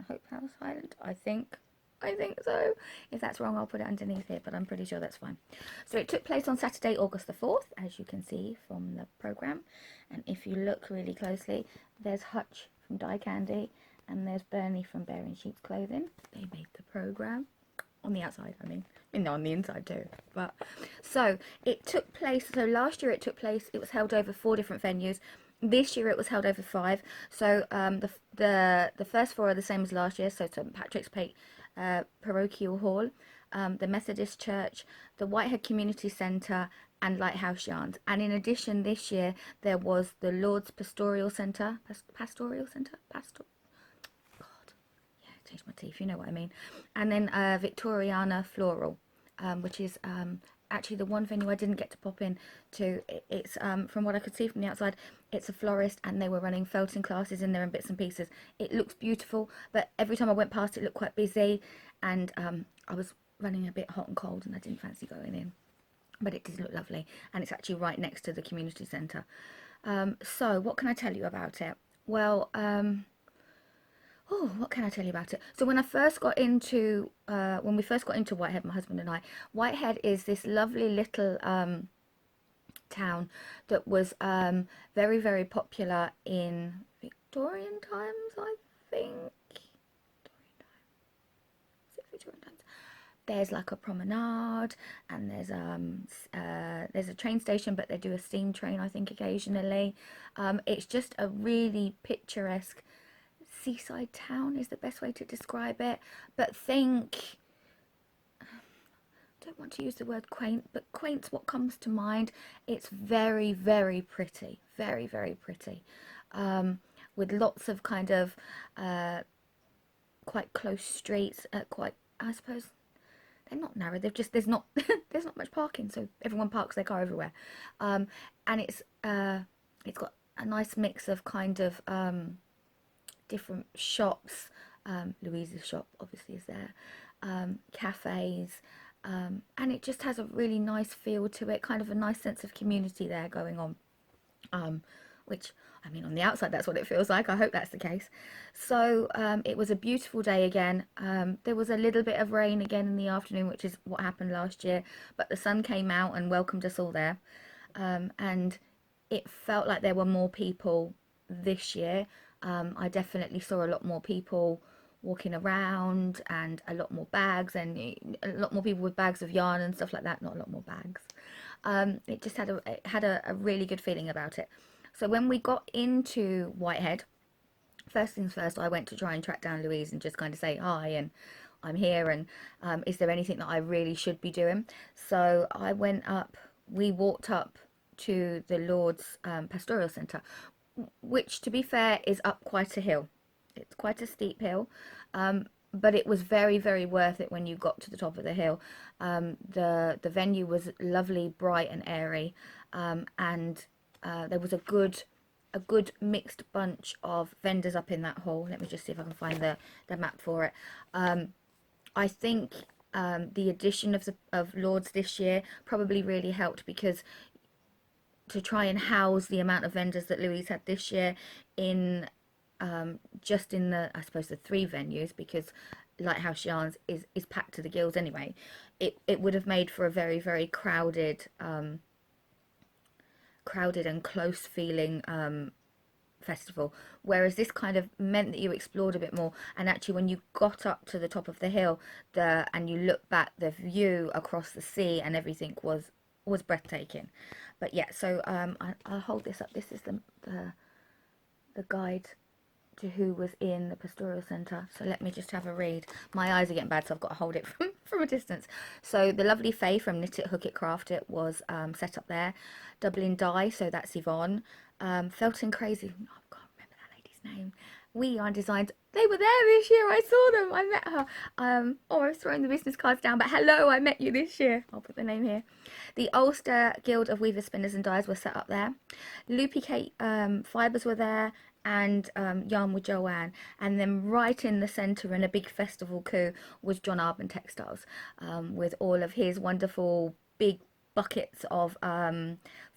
Hope House Island, I think. I think so. If that's wrong, I'll put it underneath here, but I'm pretty sure that's fine. So it took place on Saturday, August the 4th, as you can see from the programme. And if you look really closely, there's Hutch from Dye Candy, and there's Bernie from Bear in Sheep's Clothing. They made the programme. On the outside, I mean. On the inside too. But so it took place, so last year it was held over 4 different venues. This year it was held over 5. So the first 4 are the same as last year. So St Patrick's Parochial Hall, the Methodist Church, the Whitehead Community Centre, and Lighthouse Yarns. And in addition, this year there was the Lord's Pastoral Centre. Change my teeth, you know what I mean. And then Victoriana Floral, which is actually the one venue I didn't get to pop in to. It's from what I could see from the outside, it's a florist, and they were running felting classes in there and bits and pieces. It looks beautiful, but every time I went past it looked quite busy, and I was running a bit hot and cold, and I didn't fancy going in. But it did look lovely, and it's actually right next to the community centre. So what can I tell you about it? Well, what can I tell you about it? So when we first got into Whitehead, my husband and I, Whitehead is this lovely little town that was very, very popular in Victorian times, I think. Victorian times. There's like a promenade, and there's a train station, but they do a steam train, I think, occasionally. It's just a really picturesque seaside town is the best way to describe it. But think, I don't want to use the word quaint, but quaint's what comes to mind. It's very, very pretty, very, very pretty, with lots of kind of quite close streets, quite, I suppose they're not narrow, there's not there's not much parking, so everyone parks their car everywhere. And it's got a nice mix of kind of different shops. Louise's shop obviously is there, cafes, and it just has a really nice feel to it, kind of a nice sense of community there going on, which, I mean, on the outside that's what it feels like. I hope that's the case. So it was a beautiful day again. There was a little bit of rain again in the afternoon, which is what happened last year, but the sun came out and welcomed us all there, and it felt like there were more people this year. I definitely saw a lot more people walking around, and a lot more bags, and a lot more people with bags of yarn and stuff like that. Not a lot more bags. It just had a really good feeling about it. So when we got into Whitehead, first things first, I went to try and track down Louise and just kind of say hi, and I'm here, and is there anything that I really should be doing? So we walked up to the Lord's Pastoral Centre, which, to be fair, is up quite a hill. It's quite a steep hill, but it was very, very worth it when you got to the top of the hill. The venue was lovely, bright and airy, and there was a good mixed bunch of vendors up in that hall. Let me just see if I can find the map for it. I think the addition of Lords this year probably really helped, because to try and house the amount of vendors that Louise had this year in just in the, I suppose, the 3 venues, because Lighthouse Yarns is packed to the gills anyway, it would have made for a very, very crowded and close feeling festival, whereas this kind of meant that you explored a bit more. And actually, when you got up to the top of the hill and you look back, the view across the sea and everything was breathtaking. But yeah, so I'll hold this up. This is the guide to who was in the pastoral centre. So let me just have a read. My eyes are getting bad, so I've got to hold it from a distance. So the lovely Faye from Knit It, Hook It, Craft It was set up there. Dublin Dye, so that's Yvonne. Felton Crazy, oh, I can't remember that lady's name. We Yarn Designs, they were there this year. I saw them, I met her. Oh, I was throwing the business cards down, but hello, I met you this year. I'll put the name here. The Ulster Guild of Weavers, Spinners and Dyers were set up there. Loopy Kate Fibres were there, and Yarn with Joanne. And then right in the centre in a big festival coup was John Arbon Textiles, with all of his wonderful big buckets of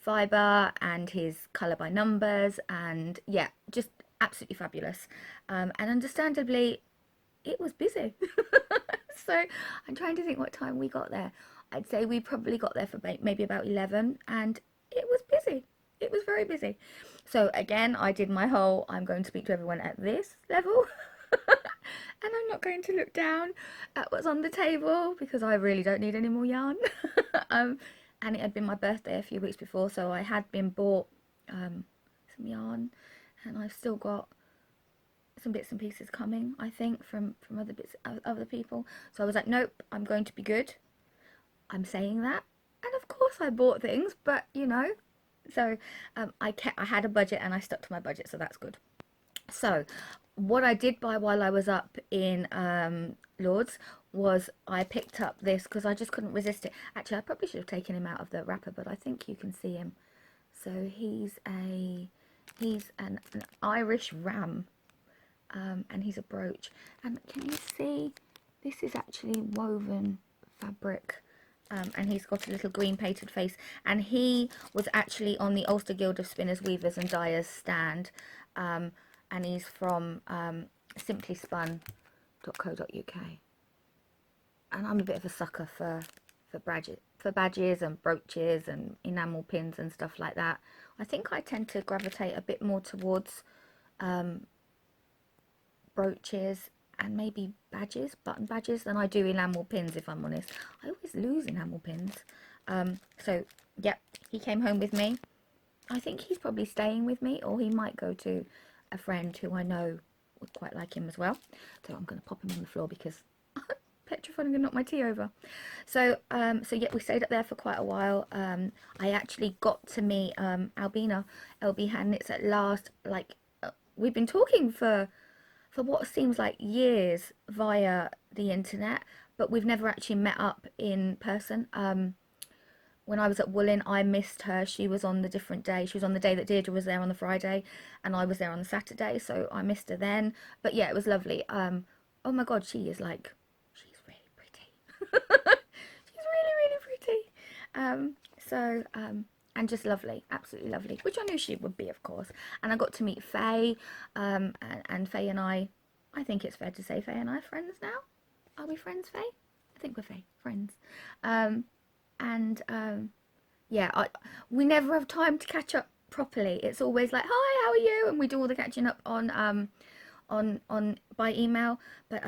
fibre and his colour by numbers, and yeah, just absolutely fabulous. And understandably, it was busy. So I'm trying to think what time we got there. I'd say we probably got there for maybe about 11, and it was busy. It was very busy. So again, I did my whole, I'm going to speak to everyone at this level. And I'm not going to look down at what's on the table, because I really don't need any more yarn. And it had been my birthday a few weeks before, so I had been bought some yarn, and I've still got some bits and pieces coming, I think, from other people. So I was like, nope, I'm going to be good. I'm saying that, and of course I bought things, but you know, so I had a budget and I stuck to my budget, so that's good. So what I did buy while I was up in Lords was I picked up this, because I just couldn't resist it. Actually, I probably should have taken him out of the wrapper, but I think you can see him. So he's an Irish ram, and he's a brooch. And can you see, this is actually woven fabric. And he's got a little green painted face, and he was actually on the Ulster Guild of Spinners, Weavers and Dyers stand, and he's from simplyspun.co.uk. And I'm a bit of a sucker for badges and brooches and enamel pins and stuff like that. I think I tend to gravitate a bit more towards brooches and maybe badges, button badges, than I do enamel pins, if I'm honest. I always lose enamel pins. So yep, he came home with me. I think he's probably staying with me, or he might go to a friend who I know would quite like him as well. So I'm going to pop him on the floor because I'm petrified I'm going to knock my tea over. So so yeah, we stayed up there for quite a while. I actually got to meet Albina LB Hand Knits at last. Like we've been talking for what seems like years via the internet, but we've never actually met up in person. When I was at Woolin, I missed her. She was on the different day. She was on the day that Deirdre was there on the Friday, and I was there on the Saturday, so I missed her then. But yeah, it was lovely. Oh my God, she's really pretty. She's really pretty. And just lovely, absolutely lovely, which I knew she would be, of course. And I got to meet Faye, and Faye and I think it's fair to say Faye and I are friends now. Are we friends, Faye? I think we're friends. Yeah, we never have time to catch up properly. It's always like, hi, how are you? And we do all the catching up on by email, but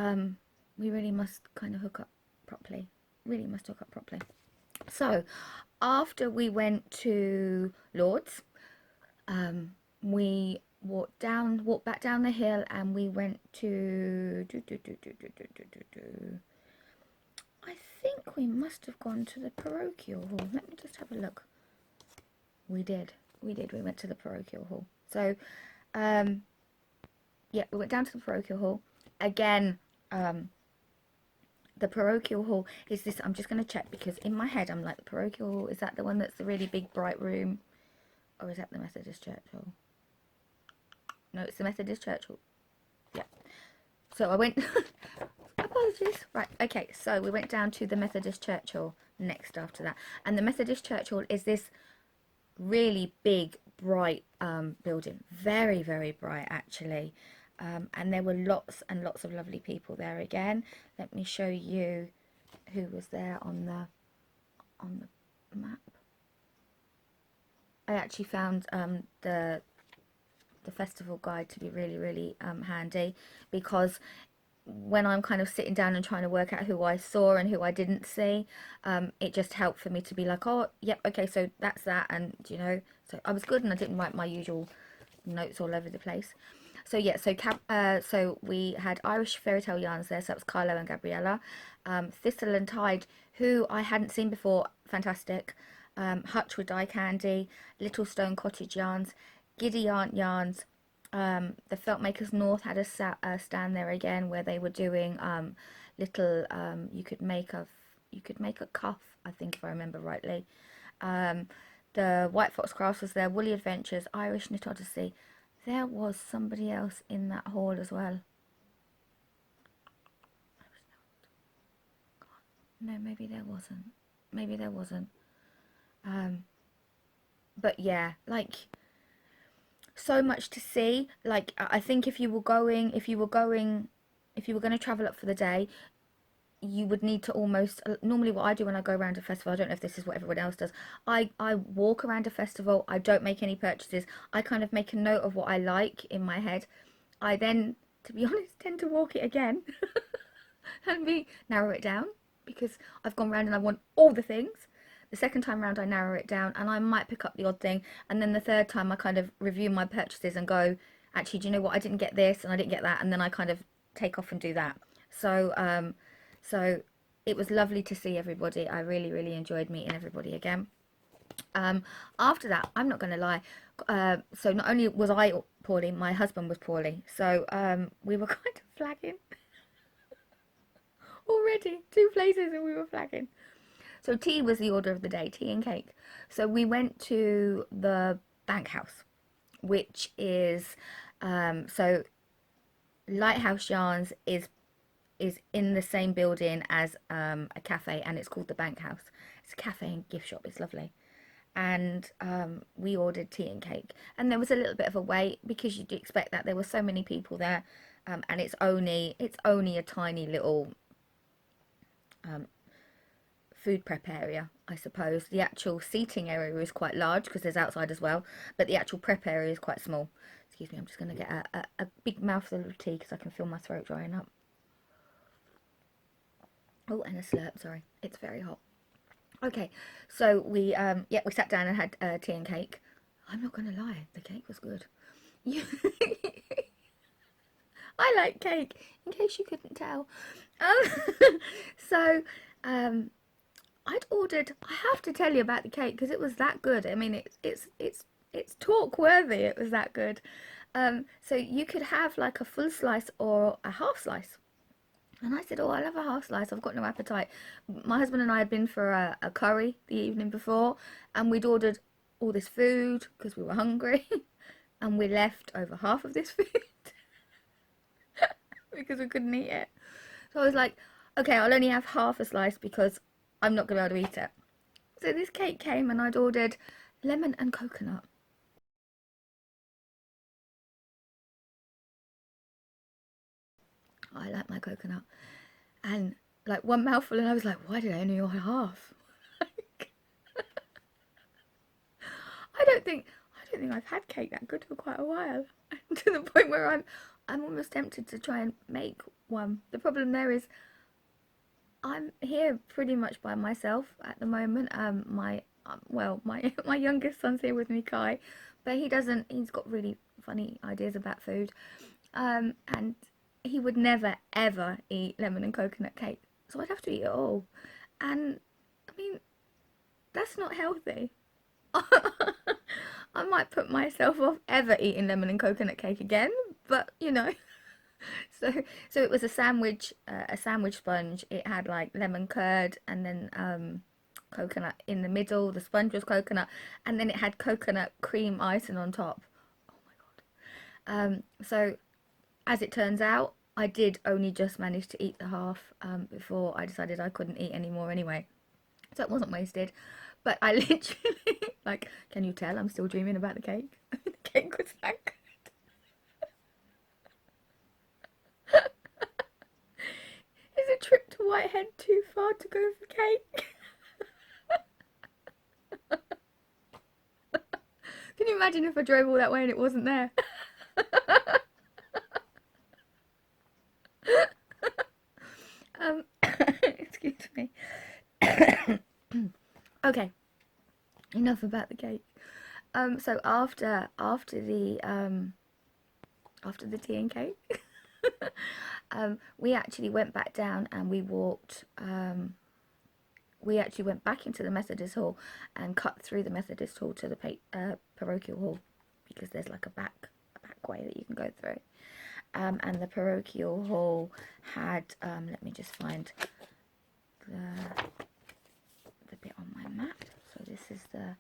we really must kind of hook up properly. So after we went to Lord's, we walked back down the hill, and we went to I think we must have gone to the parochial hall. Let me just have a look. We did. We went to the parochial hall. So yeah, we went down to the parochial hall again. The parochial hall is this. I'm just going to check, because in my head I'm like, the parochial hall, is that the one that's the really big bright room, or is that the Methodist Church hall? No, it's the Methodist Church hall. Yeah. So I went. Apologies. Right. Okay. So we went down to the Methodist Church hall next after that, and the Methodist Church hall is this really big, bright building. Very, very bright, actually. And there were lots and lots of lovely people there again. Let me show you who was there on the map. I actually found the festival guide to be really handy, because when I'm kind of sitting down and trying to work out who I saw and who I didn't see, it just helped for me to be like, oh yep, okay, so that's that, and you know, so I was good, and I didn't write my usual notes all over the place. So yeah, so we had Irish fairy tale yarns there. So that was Carlo and Gabriella. Thistle and Tide, who I hadn't seen before, fantastic. Hutch with Dye Candy, Little Stone Cottage yarns, Giddy Aunt yarns. The Felt Makers North had a stand there again where they were doing little you could make a cuff, I think, if I remember rightly. The White Fox Crafts was there, Woolly Adventures, Irish Knit Odyssey. There was somebody else in that hall as well. No, maybe there wasn't. Maybe there wasn't. But yeah, like, so much to see. Like, I think if you were going to travel up for the day, you would need to almost, normally what I do when I go around a festival, I don't know if this is what everyone else does, I walk around a festival, I don't make any purchases, I kind of make a note of what I like in my head. I then, to be honest, tend to walk it again and narrow it down, because I've gone around and I want all the things. The second time round I narrow it down and I might pick up the odd thing, and then the third time I kind of review my purchases and go, actually, do you know what, I didn't get this and I didn't get that, and then I kind of take off and do that. So it was lovely to see everybody. I really, really enjoyed meeting everybody again. After that, I'm not going to lie, so not only was I poorly, my husband was poorly, so we were kind of flagging already, 2 places and we were flagging. So tea was the order of the day, tea and cake. So we went to the Bank House, which is, so Lighthouse Yarns is in the same building as a cafe, and it's called the Bank House. It's a cafe and gift shop. It's lovely. And we ordered tea and cake, and there was a little bit of a wait because you'd expect that. There were so many people there, and it's only a tiny little food prep area, I suppose. The actual seating area is quite large because there's outside as well, but the actual prep area is quite small. Excuse me, I'm just going to get a big mouthful of tea because I can feel my throat drying up. Oh, and a slurp, sorry, it's very hot. Okay, so we sat down and had tea and cake. I'm not gonna lie, the cake was good. I like cake, in case you couldn't tell. So I'd ordered, I have to tell you about the cake because it was that good. I mean, it's talk worthy, it was that good. So you could have like a full slice or a half slice. And I said, oh, I'll have a half slice, I've got no appetite. My husband and I had been for a curry the evening before, and we'd ordered all this food because we were hungry, and we left over half of this food because we couldn't eat it. So I was like, okay, I'll only have half a slice because I'm not going to be able to eat it. So this cake came and I'd ordered lemon and coconut. I like my coconut. And like one mouthful and I was like, why did I only order half? I don't think I've had cake that good for quite a while. To the point where I'm almost tempted to try and make one. The problem there is I'm here pretty much by myself at the moment. My youngest son's here with me, Kai, but he's got really funny ideas about food. And he would never ever eat lemon and coconut cake, so I'd have to eat it all. And I mean, that's not healthy. I might put myself off ever eating lemon and coconut cake again, but you know. So it was a sandwich sponge. It had like lemon curd and then coconut in the middle. The sponge was coconut, and then it had coconut cream icing on top. Oh my god. So as it turns out, I did only just manage to eat the half before I decided I couldn't eat anymore anyway. So it wasn't wasted. But I literally, like, can you tell I'm still dreaming about the cake? The cake was that good. Is a trip to Whitehead too far to go for cake? Can you imagine if I drove all that way and it wasn't there? Excuse me. Okay, enough about the cake. So after the after the tea and cake. We actually went back down and we walked. We actually went back into the Methodist Hall and cut through the Methodist Hall to the parochial hall, because there's like a back way that you can go through. And the parochial hall had, let me just find the bit on my map. So this is the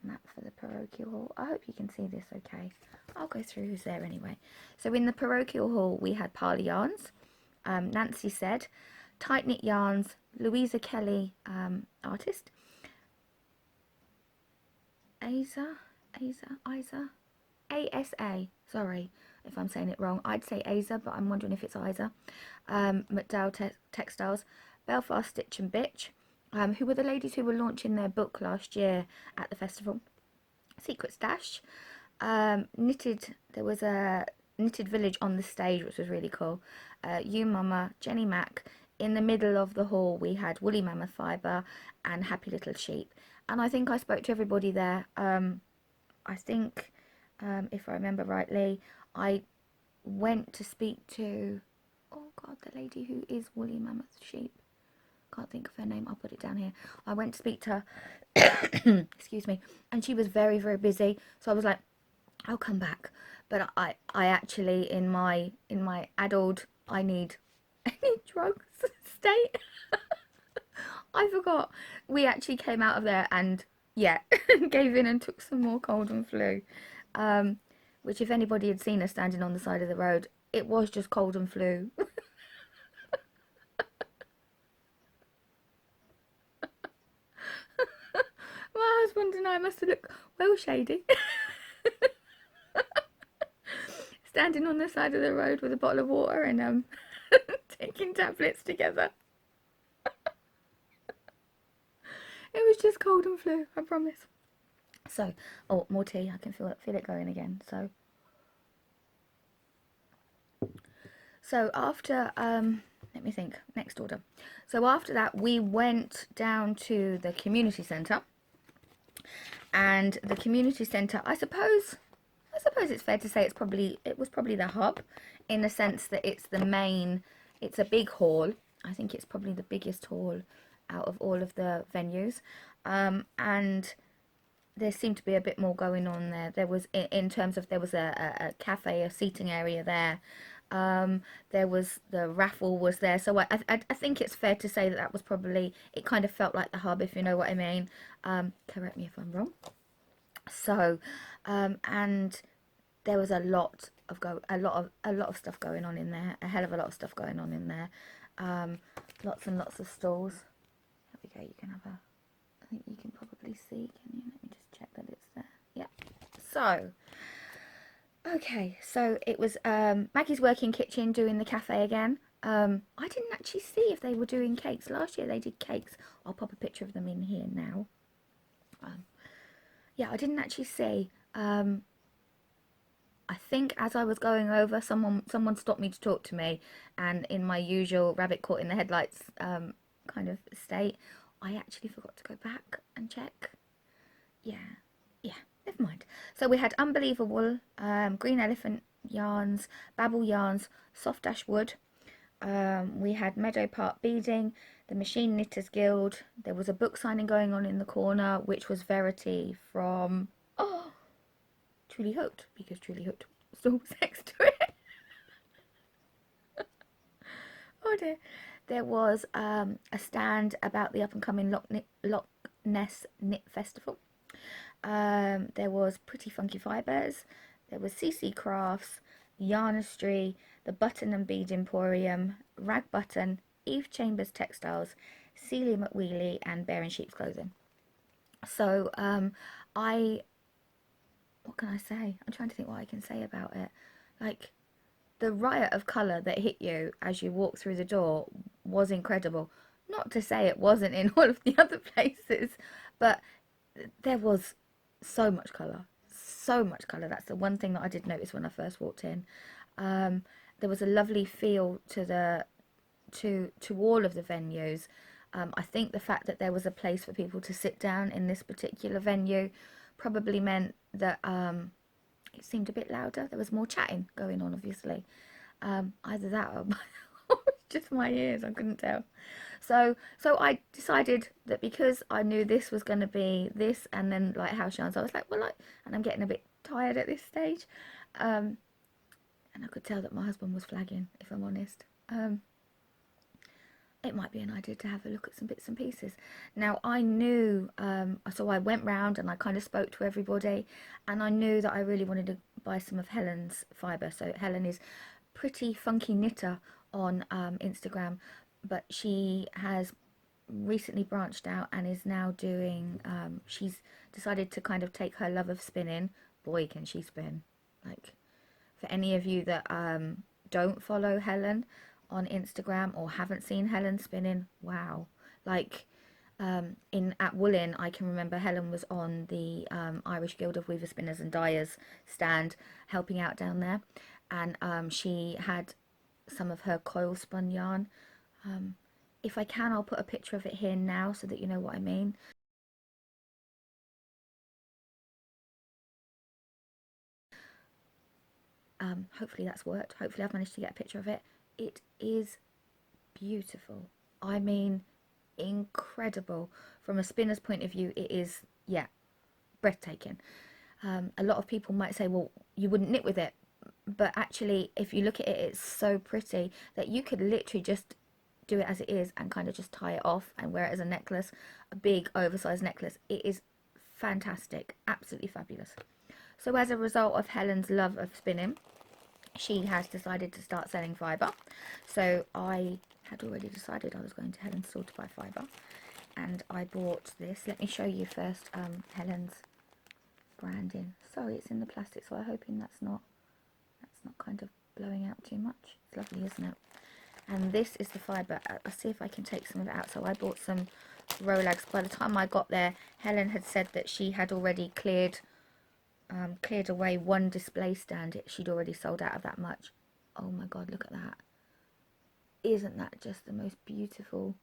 map for the parochial hall. I hope you can see this okay. I'll go through who's there anyway. So in the parochial hall we had Parley Yarns, Nancy Said, Tight Knit Yarns, Louisa Kelly, artist, Asa, sorry if I'm saying it wrong. I'd say Asa, but I'm wondering if it's Isa. McDowell Textiles, Belfast Stitch and Bitch, who were the ladies who were launching their book last year at the festival. Secret Stash, Knitted, there was a Knitted Village on the stage, which was really cool. You Mama, Jenny Mac. In the middle of the hall we had Woolly Mammoth Fibre and Happy Little Sheep. And I think I spoke to everybody there. I think, if I remember rightly, I went to speak to, oh God, the lady who is Woolly Mammoth Sheep. Can't think of her name. I'll put it down here. I went to speak to her, excuse me, and she was very, very busy. So I was like, I'll come back. But I actually, in my adult, I need drugs state, I forgot. We actually came out of there and, yeah, gave in and took some more cold and flu. Which, if anybody had seen us standing on the side of the road, it was just cold and flu. My husband and I must have looked well shady. Standing on the side of the road with a bottle of water and taking tablets together. It was just cold and flu, I promise. So, oh, more tea. I can feel it going again. So after, let me think, next order. So after that, we went down to the community centre. And the community centre, I suppose it's fair to say it was probably the hub, in the sense that it's the main, it's a big hall. I think it's probably the biggest hall out of all of the venues. And there seemed to be a bit more going on there. There was, in terms of, there was a cafe, a seating area there. There was, the raffle was there. So I think it's fair to say that that was probably, it kind of felt like the hub, if you know what I mean. Correct me if I'm wrong. So, and there was a lot of stuff going on in there. A hell of a lot of stuff going on in there. Lots and lots of stalls. There we go. You can have a, I think you can probably see, can you? Let me just check that it's there. Yeah. So, okay. So it was Maggie's Working Kitchen doing the cafe again. I didn't actually see if they were doing cakes. Last year they did cakes. I'll pop a picture of them in here now. Yeah, I didn't actually see. I think as I was going over, someone stopped me to talk to me, and in my usual rabbit caught in the headlights kind of state, I actually forgot to go back and check. Yeah, never mind. So we had Unbelievable, Green Elephant Yarns, Babble Yarns, Soft Ash Wood. We had Meadow Park Beading, the Machine Knitters Guild. There was a book signing going on in the corner, which was Verity from Truly Hooked, because Truly Hooked still next to it. Oh dear. There was a stand about the up-and-coming Loch Ness Knit Festival. There was Pretty Funky Fibres. There was CC Crafts, Yarnistry, the Button and Bead Emporium, Rag Button, Eve Chambers Textiles, Celia McWheely, and Bear and Sheep's Clothing. So, what can I say? I'm trying to think what I can say about it. Like, the riot of colour that hit you as you walked through the door was incredible. Not to say it wasn't in all of the other places, but there was so much colour. So much colour. That's the one thing that I did notice when I first walked in. There was a lovely feel to all of the venues. I think the fact that there was a place for people to sit down in this particular venue probably meant that it seemed a bit louder. There was more chatting going on, obviously. Either that or just my ears, I couldn't tell. So I decided that because I knew this was going to be this and then like house yarns, I was like, well, and I'm getting a bit tired at this stage. And I could tell that my husband was flagging, if I'm honest. It might be an idea to have a look at some bits and pieces. Now, I knew, so I went round and I kind of spoke to everybody, and I knew that I really wanted to buy some of Helen's fibre. So Helen is pretty funky knitter on Instagram, but she has recently branched out and is now doing, she's decided to kind of take her love of spinning. Boy, can she spin. Like, for any of you that don't follow Helen on Instagram or haven't seen Helen spinning, wow. Like, at Woolin, I can remember Helen was on the Irish Guild of Weaver Spinners and Dyers stand helping out down there, and she had some of her coil spun yarn. If I can, I'll put a picture of it here now so that you know what I mean. Hopefully that's worked. Hopefully I've managed to get a picture of it. It is beautiful. I mean, incredible. From a spinner's point of view, it is, yeah, breathtaking. A lot of people might say, well, you wouldn't knit with it. But actually, if you look at it, it's so pretty that you could literally just do it as it is and kind of just tie it off and wear it as a necklace, a big oversized necklace. It is fantastic, absolutely fabulous. So as a result of Helen's love of spinning, she has decided to start selling fibre. So I had already decided I was going to Helen's store to buy fibre, and I bought this. Let me show you first Helen's branding. Sorry, it's in the plastic, so I'm hoping that's not kind of blowing out too much. It's lovely, isn't it? And this is the fibre. I'll see if I can take some of it out. So I bought some Rolags. By the time I got there, Helen had said that she had already cleared away one display stand. She'd already sold out of that much. Oh my god, look at that. Isn't that just the most beautiful?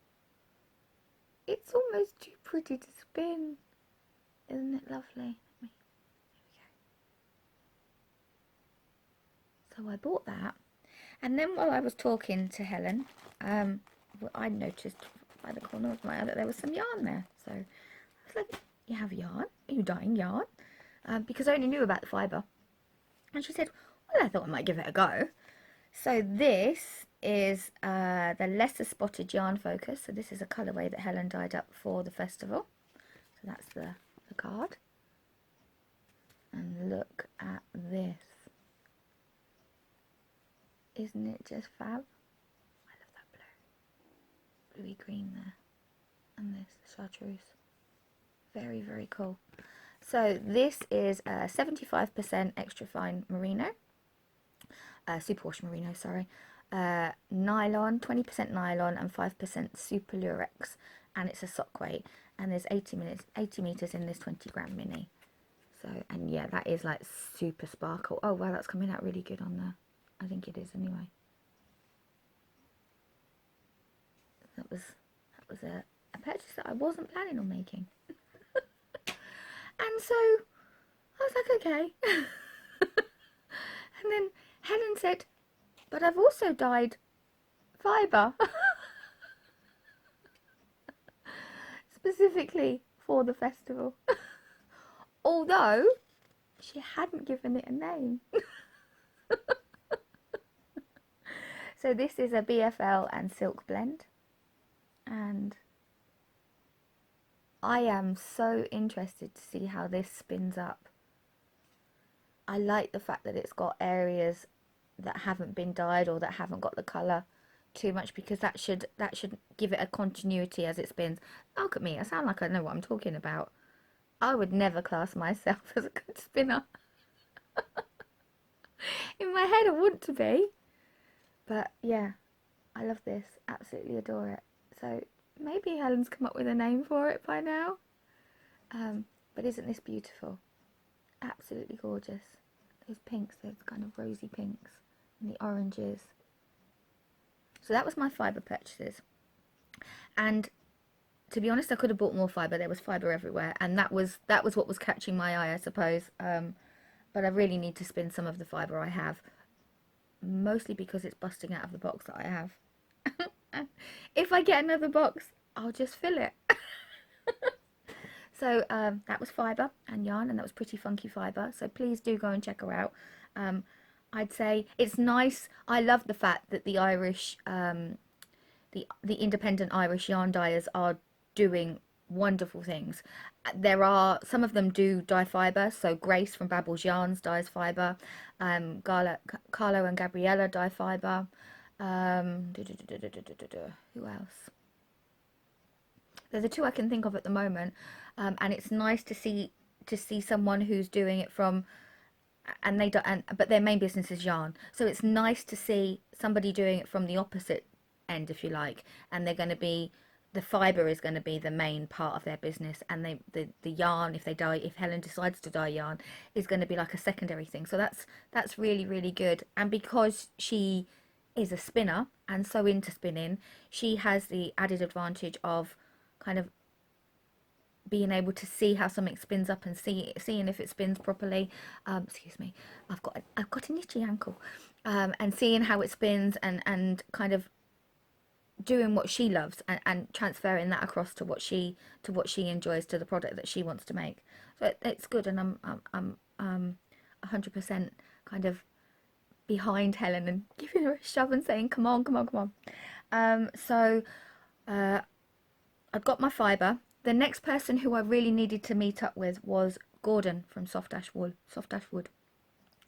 It's almost too pretty to spin. Isn't it lovely? There we go. So I bought that, and then while I was talking to Helen, I noticed by the corner of my eye that there was some yarn there. So I was like, you have yarn? Are you dyeing yarn? Because I only knew about the fibre. And she said, well, I thought I might give it a go. So this is the lesser spotted yarn focus. So this is a colourway that Helen dyed up for the festival. So that's the card. And look at this. Isn't it just fab? I love that blue. Bluey green there. And this chartreuse. Very, very cool. So this is 75% extra fine merino, superwash merino, sorry, nylon, 20% nylon and 5% super lurex, and it's a sock weight, and there's 80 meters in this 20-gram mini. So, and yeah, that is like super sparkle. Oh wow, that's coming out really good on there. I think it is anyway. That was a purchase that I wasn't planning on making. And so I was like, okay. And then Helen said, but I've also dyed fibre. Specifically for the festival. Although she hadn't given it a name. So this is a BFL and silk blend. And I am so interested to see how this spins up. I like the fact that it's got areas that haven't been dyed or that haven't got the colour too much, because that should give it a continuity as it spins. Look at me, I sound like I know what I'm talking about. I would never class myself as a good spinner. In my head I want to be. But yeah, I love this, absolutely adore it. So maybe Helen's come up with a name for it by now. But isn't this beautiful? Absolutely gorgeous. Those pinks, those kind of rosy pinks, and the oranges. So that was my fibre purchases. And to be honest, I could have bought more fibre. There was fibre everywhere, and that was what was catching my eye, I suppose. but I really need to spin some of the fibre I have, mostly because it's busting out of the box that I have. If I get another box, I'll just fill it. So that was Fibre and yarn, and that was Pretty Funky Fibre. So please do go and check her out. I'd say it's nice. I love the fact that the Irish, the independent Irish yarn dyers are doing wonderful things. There are some of them do dye fibre. So Grace from Babbles Yarns dyes fibre. Carlo and Gabriella dye fibre. Who else? They're the two I can think of at the moment, and it's nice to see someone who's doing it from, and they don't, but their main business is yarn. So it's nice to see somebody doing it from the opposite end, if you like, and they're going to be, the fibre is going to be the main part of their business, and the yarn, if Helen decides to dye yarn, is going to be like a secondary thing. So that's really, really good. And because she is a spinner and so into spinning, she has the added advantage of kind of being able to see how something spins up and seeing if it spins properly. Excuse me, I've got an itchy ankle. And seeing how it spins, and kind of doing what she loves, and transferring that across to what she enjoys, to the product that she wants to make. So it's good, and I'm 100% kind of behind Helen and giving her a shove and saying, come on, come on, come on. So I've got my fibre. The next person who I really needed to meet up with was Gordon from Soft Ash Wood.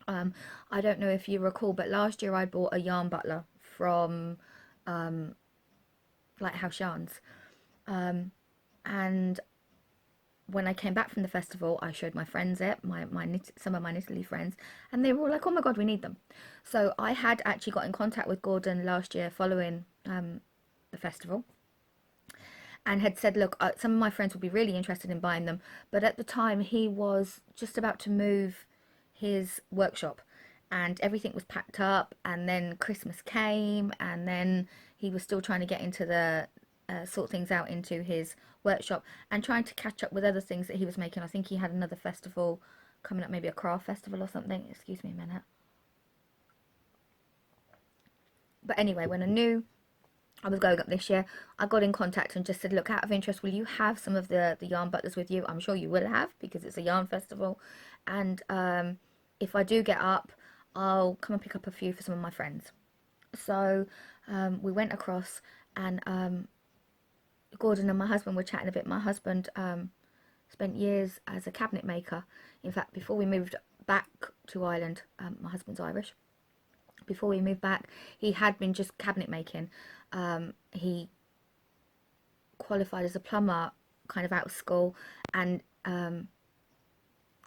I don't know if you recall, but last year I bought a yarn butler from Lighthouse Yarns, and when I came back from the festival, I showed my friends it, some of my Italy friends, and they were all like, oh my god, we need them. So I had actually got in contact with Gordon last year following the festival, and had said, look, some of my friends would be really interested in buying them, but at the time he was just about to move his workshop, and everything was packed up, and then Christmas came, and then he was still trying to get into the sort things out into his workshop, and trying to catch up with other things that he was making. I think he had another festival coming up, maybe a craft festival or something. Excuse me a minute. But anyway, when I knew I was going up this year, I got in contact and just said, look, out of interest, will you have some of the yarn butlers with you? I'm sure you will have, because it's a yarn festival, and if I do get up, I'll come and pick up a few for some of my friends. So we went across, and Gordon and my husband were chatting a bit. My husband spent years as a cabinet maker. In fact, before we moved back to Ireland, my husband's Irish. Before we moved back, he had been just cabinet making. He qualified as a plumber kind of out of school, and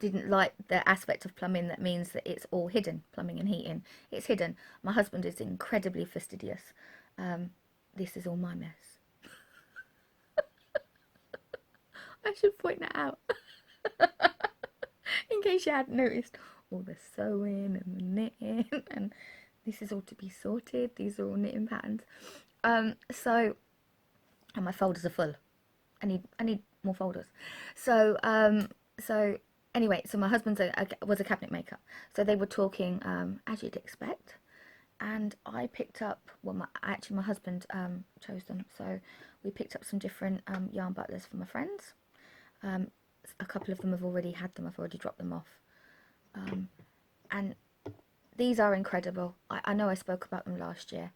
didn't like the aspect of plumbing that means that it's all hidden. Plumbing and heating, it's hidden. My husband is incredibly fastidious. This is all my mess. I should point that out. In case you hadn't noticed, all the sewing and the knitting, and this is all to be sorted. These are all knitting patterns. So, and my folders are full. I need more folders. So anyway, so my husband was a cabinet maker. So they were talking, as you'd expect, and I picked up, well, my husband chose them. So we picked up some different yarn butlers for my friends. A couple of them have already had them. I've already dropped them off. And these are incredible. I know I spoke about them last year.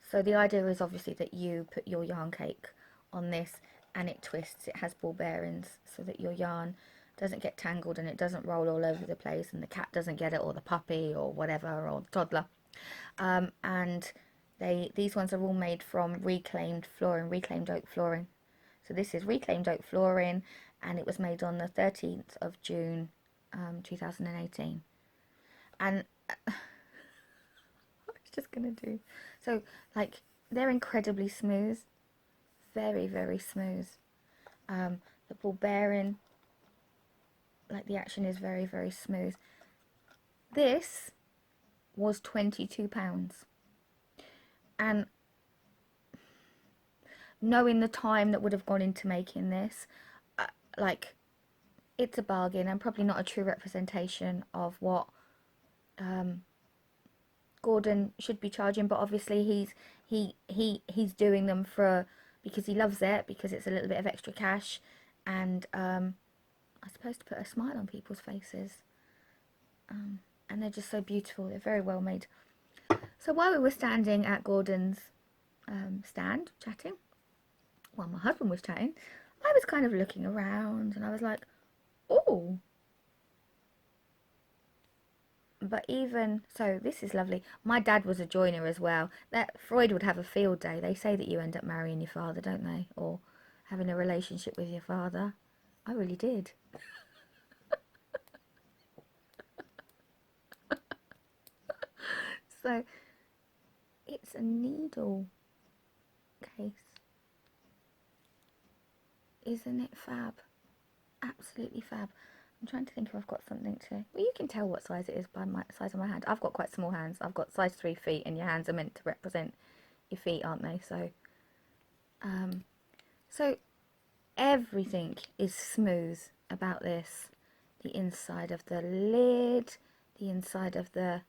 So the idea is obviously that you put your yarn cake on this, and it twists. It has ball bearings so that your yarn doesn't get tangled and it doesn't roll all over the place, and the cat doesn't get it, or the puppy, or whatever, or the toddler. And these ones are all made from reclaimed flooring, reclaimed oak flooring. So this is reclaimed oak flooring, and it was made on the 13th of June 2018. And I was just gonna do, so like, they're incredibly smooth, very, very smooth. The ball bearing, like, the action is very, very smooth. This was £22, and knowing the time that would have gone into making this, like, it's a bargain and probably not a true representation of what Gordon should be charging, but obviously he's doing them for because he loves it, because it's a little bit of extra cash, and I suppose to put a smile on people's faces. And they're just so beautiful. They're very well made. So while we were standing at Gordon's stand chatting, while my husband was chatting, I was kind of looking around and I was like, oh. But even so, this is lovely. My dad was a joiner as well. That Freud would have a field day. They say that you end up marrying your father, don't they? Or having a relationship with your father. I really did. So it's a needle case. Isn't it fab? Absolutely fab. I'm trying to think if I've got something to... Well, you can tell what size it is by my size of my hand. I've got quite small hands. I've got size 3 feet, and your hands are meant to represent your feet, aren't they? So everything is smooth about this. The inside of the lid, the inside of the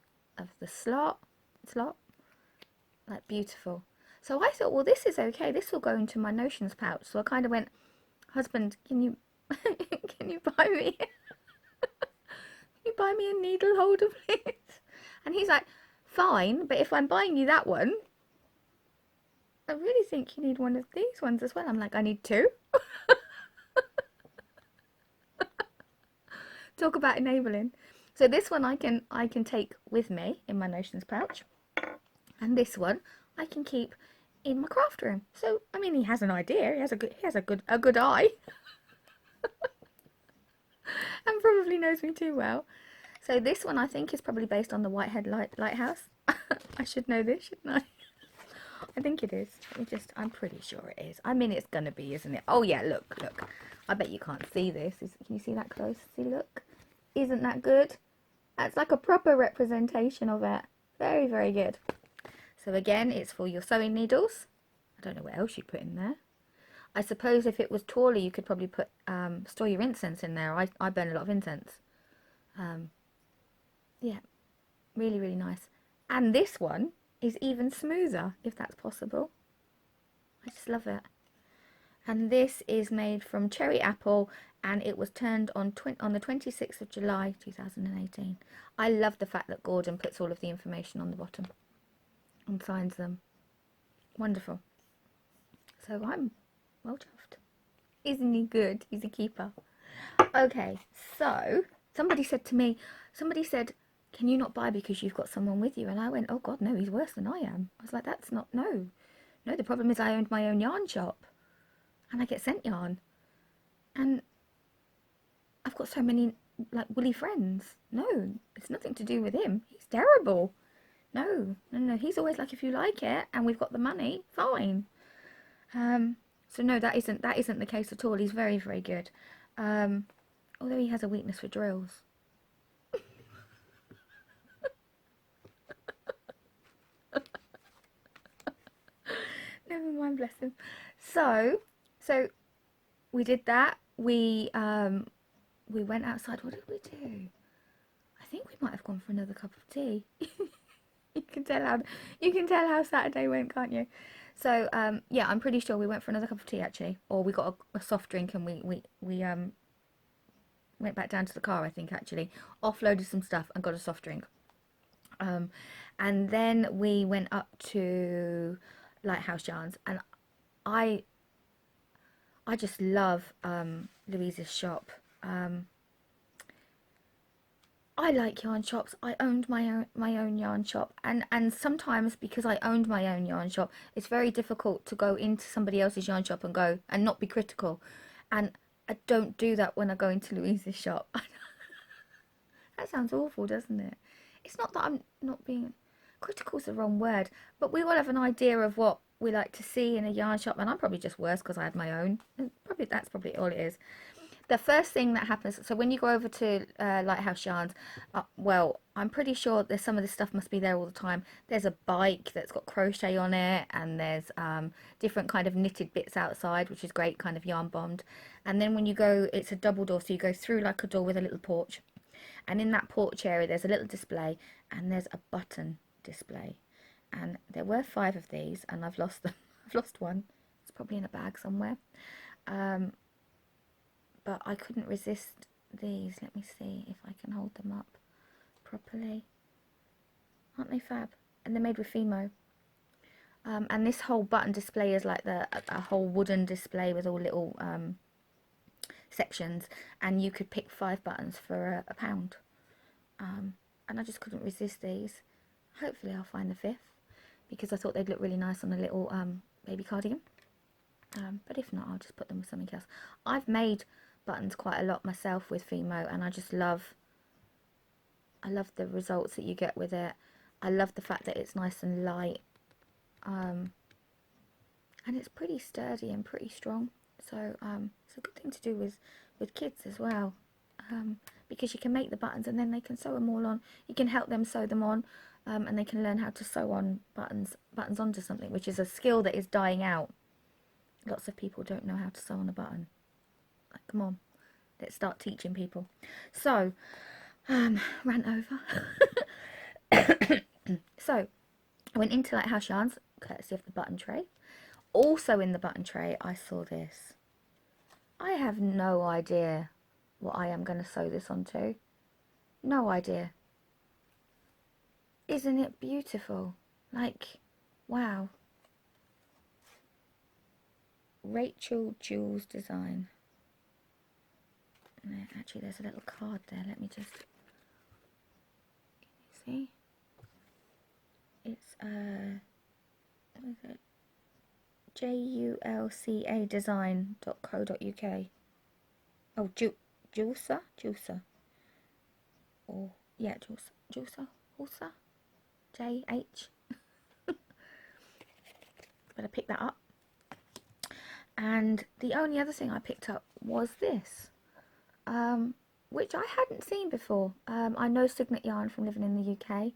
slot, like beautiful. So I thought, well, this is okay. This will go into my notions pouch. So I kind of went, husband, can you can you buy me a needle holder, please? And he's like, fine, but if I'm buying you that one, I really think you need one of these ones as well. I'm like, I need two. Talk about enabling. So this one I can take with me in my notions pouch, and this one I can keep in my craft room. So I mean, he has an idea. He has a good eye, and probably knows me too well. So this one I think is probably based on the Whitehead Lighthouse. I should know this, shouldn't I? I think it is. I'm pretty sure it is. I mean, it's gonna be, isn't it? Oh yeah, look. I bet you can't see this. Can you see that close? See, look. Isn't that good? That's like a proper representation of it. Very, very good. So again, it's for your sewing needles. I don't know what else you put in there. I suppose if it was taller, you could probably put store your incense in there. I burn a lot of incense. Yeah, really, really nice. And this one is even smoother, if that's possible. I just love it. And this is made from cherry apple, and it was turned on the 26th of July 2018. I love the fact that Gordon puts all of the information on the bottom and signs them. Wonderful. So I'm well chuffed. Isn't he good? He's a keeper. Okay, so somebody said, can you not buy because you've got someone with you? And I went, oh God, no, he's worse than I am. I was like, no, the problem is I owned my own yarn shop and I get sent yarn, and I've got so many like woolly friends. No, it's nothing to do with him. He's terrible. No, he's always like, if you like it and we've got the money, fine. So no, that isn't the case at all. He's very, very good. Although he has a weakness for drills. Never mind, bless him. So we did that. We went outside. What did we do? I think we might have gone for another cup of tea. You can tell how Saturday went, can't you? So yeah, I'm pretty sure we went for another cup of tea actually, or we got a soft drink and we went back down to the car, I think, actually offloaded some stuff and got a soft drink. And then we went up to Lighthouse Yarns, and I just love Louise's shop. I like yarn shops. I owned my own yarn shop, and sometimes because I owned my own yarn shop, it's very difficult to go into somebody else's yarn shop and go and not be critical, and I don't do that when I go into Louise's shop. That sounds awful, doesn't it? It's not that I'm not being critical, is the wrong word, but we all have an idea of what we like to see in a yarn shop, and I'm probably just worse because I had my own. That's probably all it is. the first thing that happens, so when you go over to Lighthouse Yarns, well, I'm pretty sure there's some of this stuff must be there all the time. There's a bike that's got crochet on it, and there's different kind of knitted bits outside, which is great, kind of yarn bombed. And then when you go, it's a double door, so you go through like a door with a little porch, and in that porch area there's a little display, and there's a button display, and there were 5 of these, and I've lost them. I've lost one. It's probably in a bag somewhere. But I couldn't resist these. Let me see if I can hold them up properly. Aren't they fab? And they're made with Fimo. And this whole button display is like a whole wooden display with all little sections. And you could pick 5 buttons for £1. And I just couldn't resist these. Hopefully I'll find the 5th, because I thought they'd look really nice on a little baby cardigan. But if not, I'll just put them with something else. I've made buttons quite a lot myself with Fimo, and I love the results that you get with it. I love the fact that it's nice and light, and it's pretty sturdy and pretty strong. So it's a good thing to do with kids as well, because you can make the buttons and then they can sew them all on. You can help them sew them on, and they can learn how to sew on buttons onto something, which is a skill that is dying out. Lots of people don't know how to sew on a button. Like, come on, let's start teaching people. So, rant over. So, I went into Lighthouse Yarns, courtesy of the button tray. Also in the button tray, I saw this. I have no idea what I am going to sew this onto. No idea. Isn't it beautiful? Like, wow. Rachel Jules design. Actually, there's a little card there. Let me just see. It's what is it? julcadesign.co.uk. Oh, Julsa. Or yeah, Julsa. JH. Better pick that up. And the only other thing I picked up was this, which I hadn't seen before. I know Signet Yarn from living in the UK,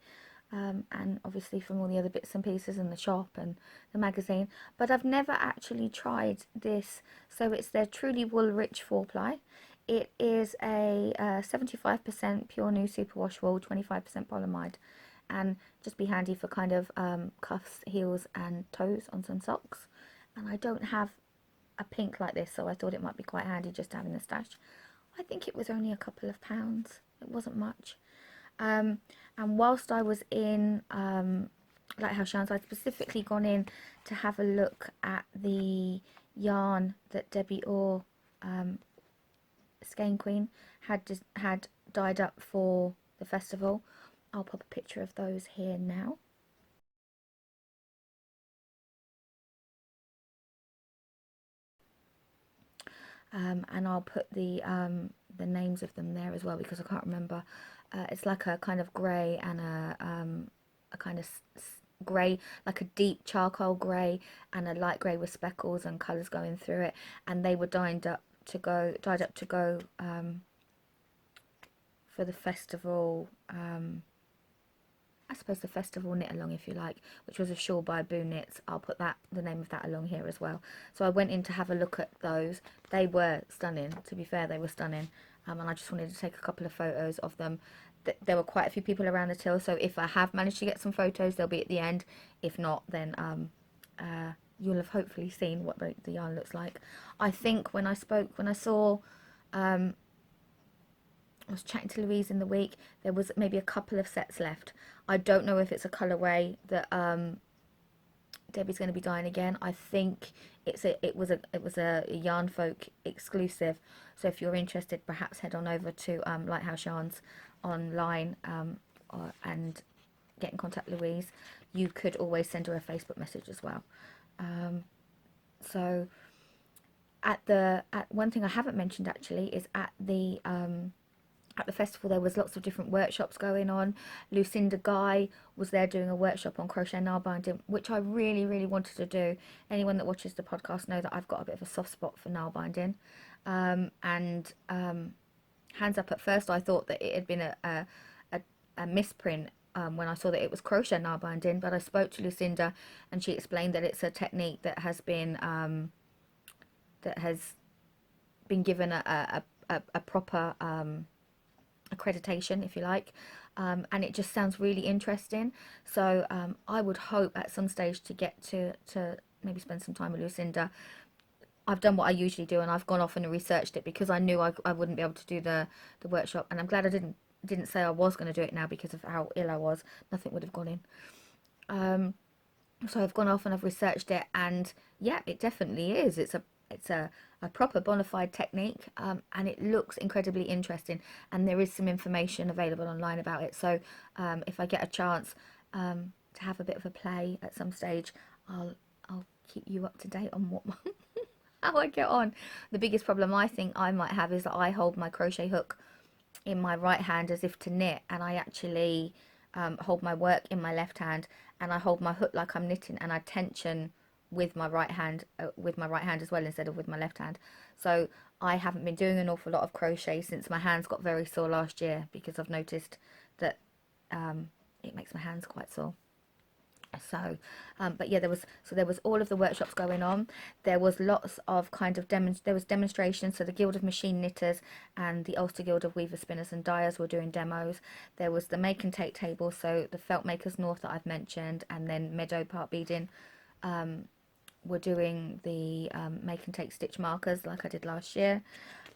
and obviously from all the other bits and pieces in the shop and the magazine, but I've never actually tried this. So it's their Truly Wool Rich 4-ply. It is a 75% pure new superwash wool, 25% polyamide, and just be handy for kind of cuffs, heels and toes on some socks. And I don't have a pink like this, so I thought it might be quite handy just to have in the stash. I think it was only a couple of pounds. It wasn't much. And whilst I was in Lighthouse Yarns, I'd specifically gone in to have a look at the yarn that Debbie Orr, Skein Queen, had dyed up for the festival. I'll pop a picture of those here now. And I'll put the names of them there as well, because I can't remember. It's like a kind of grey and a kind of grey, like a deep charcoal grey and a light grey with speckles and colours going through it. And they were dyed up to go for the festival. I suppose the festival knit along, if you like, which was a shawl by Boo Knits. I'll put the name of that along here as well. So I went in to have a look at those. They were stunning. To be fair, they were stunning. And I just wanted to take a couple of photos of them. There were quite a few people around the till, so if I have managed to get some photos, they'll be at the end. If not, then you'll have hopefully seen what the yarn looks like. I think when I saw, I was chatting to Louise in the week, there was maybe a couple of sets left. I don't know if it's a colourway that Debbie's going to be dyeing again. I think it was a Yarnfolk exclusive. So if you're interested, perhaps head on over to Lighthouse Yarns online and get in contact with Louise. You could always send her a Facebook message as well. So at one thing I haven't mentioned actually is at the at the festival there was lots of different workshops going on. Lucinda Guy was there doing a workshop on crochet nail binding, which I really wanted to do. Anyone that watches the podcast know that I've got a bit of a soft spot for nail binding. And hands up, at first I thought that it had been a misprint when I saw that it was crochet nail binding, but I spoke to Lucinda and she explained that it's a technique that has been given a proper accreditation, if you like, and it just sounds really interesting. So I would hope at some stage to get to maybe spend some time with Lucinda. I've done what I usually do, and I've gone off and researched it because I knew I wouldn't be able to do the workshop, and I'm glad I didn't say I was going to do it now because of how ill I was. Nothing would have gone in. So I've gone off and I've researched it, and yeah, it definitely is. It's a proper bona fide technique, and it looks incredibly interesting, and there is some information available online about it. So if I get a chance to have a bit of a play at some stage, I'll keep you up to date on what how I get on. The biggest problem I think I might have is that I hold my crochet hook in my right hand as if to knit, and I actually hold my work in my left hand, and I hold my hook like I'm knitting, and I tension with my right hand as well instead of with my left hand. So I haven't been doing an awful lot of crochet since my hands got very sore last year, because I've noticed that it makes my hands quite sore. So but yeah, there was all of the workshops going on. There was lots of kind of demonstrations. So the Guild of Machine Knitters and the Ulster Guild of Weaver Spinners and Dyers were doing demos. There was the make and take table, so the Felt Makers North that I've mentioned, and then Meadow Part Beading were doing the make and take stitch markers like I did last year.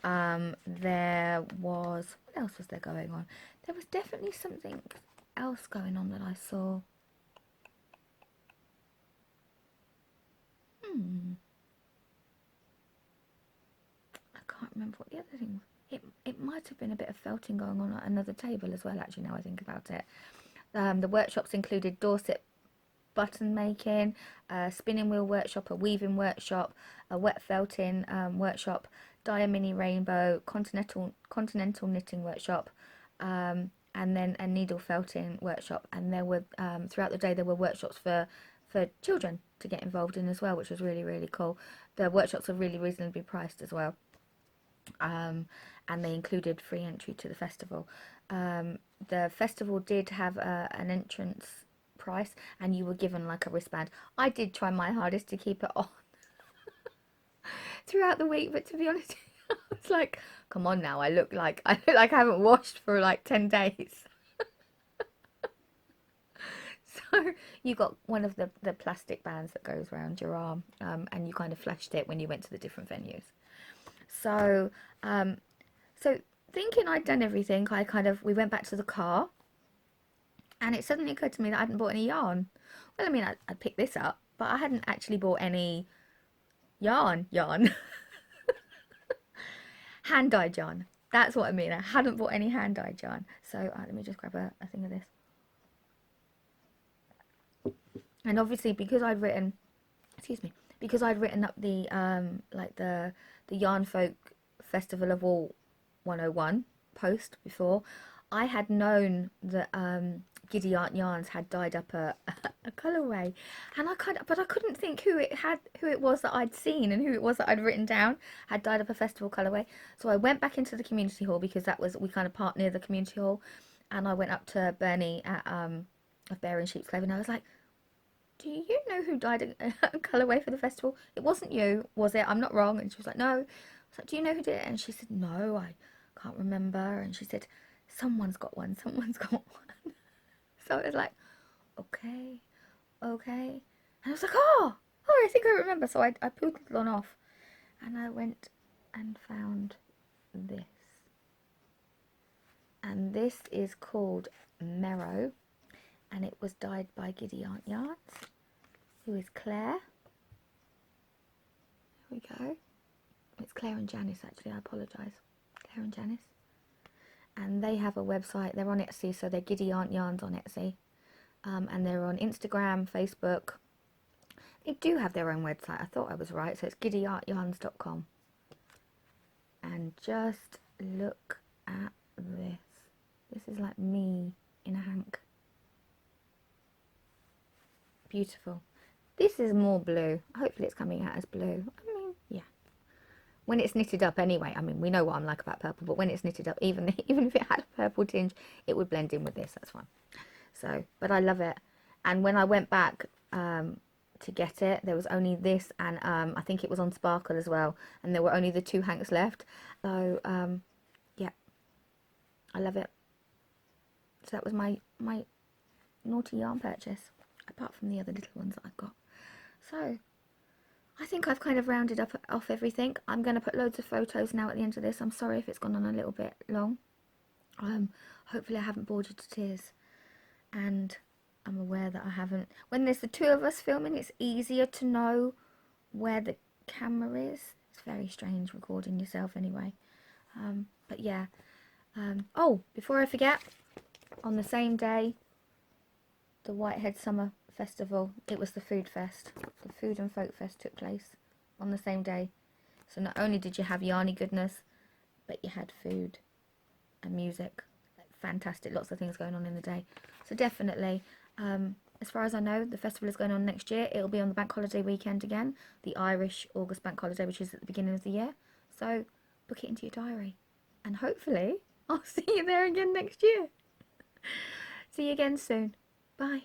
There was, what else was there going on? There was definitely something else going on that I saw. I can't remember what the other thing was. It might have been a bit of felting going on at another table as well, actually, now I think about it. The workshops included Dorset button making, a spinning wheel workshop, a weaving workshop, a wet felting workshop, dye a mini rainbow, continental knitting workshop, and then a needle felting workshop. And there were throughout the day there were workshops for children to get involved in as well, which was really cool. The workshops are really reasonably priced as well, and they included free entry to the festival. The festival did have an entrance price, and you were given like a wristband. I did try my hardest to keep it on throughout the week, but to be honest, I was like, come on now, I look like I haven't washed for like 10 days. So you got one of the plastic bands that goes around your arm, and you kind of flashed it when you went to the different venues. So so thinking I'd done everything, we went back to the car, and it suddenly occurred to me that I hadn't bought any yarn. Well, I mean, I picked this up, but I hadn't actually bought any yarn. Hand-dyed yarn. That's what I mean. I hadn't bought any hand-dyed yarn. So let me just grab a thing of this. And obviously, because I'd written up the the Yarnfolk Festival of Wool 101 post before, I had known that Giddy Aunt Yarns had dyed up a colourway, and but I couldn't think who it was that I'd seen and who it was that I'd written down had dyed up a festival colourway. So I went back into the community hall, because we kind of parked near the community hall, and I went up to Bernie at of Bear and Sheep's Clover, and I was like, do you know who dyed a colourway for the festival? It wasn't you, was it? I'm not wrong. And she was like, no. I was like, do you know who did it? And she said, no, I can't remember. And she said, someone's got one. So it was like, okay. And I was like, oh, I think I remember. So I poodled on off, and I went and found this. And this is called Merrow, and it was dyed by Giddy Aunt Yarns, who is Claire. Here we go. It's Claire and Janice, actually. I apologise. Claire and Janice. And they have a website. They're on Etsy, so they're Giddy Aunt Yarns on Etsy. And they're on Instagram, Facebook. They do have their own website. I thought I was right. So it's giddyartyarns.com. And just look at this. This is like me in a hank. Beautiful. This is more blue. Hopefully it's coming out as blue. I mean, yeah. When it's knitted up anyway, I mean, we know what I'm like about purple, but when it's knitted up, even if it had a purple tinge, it would blend in with this. That's fine. So, but I love it. And when I went back to get it, there was only this, and I think it was on Sparkle as well, and there were only the 2 hanks left. So, yeah, I love it. So that was my naughty yarn purchase, apart from the other little ones that I've got. So I think I've kind of rounded off everything. I'm going to put loads of photos now at the end of this. I'm sorry if it's gone on a little bit long. Hopefully I haven't bored you to tears, and I'm aware that I haven't. When there's the 2 of us filming, it's easier to know where the camera is. It's very strange recording yourself anyway. But yeah. Oh, before I forget, on the same day, the Whitehead Summer Festival, it was the Food Fest. The Food and Folk Fest took place on the same day. So not only did you have yarny goodness, but you had food and music. Fantastic, lots of things going on in the day. So definitely, as far as I know, the festival is going on next year. It'll be on the bank holiday weekend again, the Irish August bank holiday, which is at the beginning of the year. So book it into your diary, and hopefully I'll see you there again next year. See you again soon. Bye.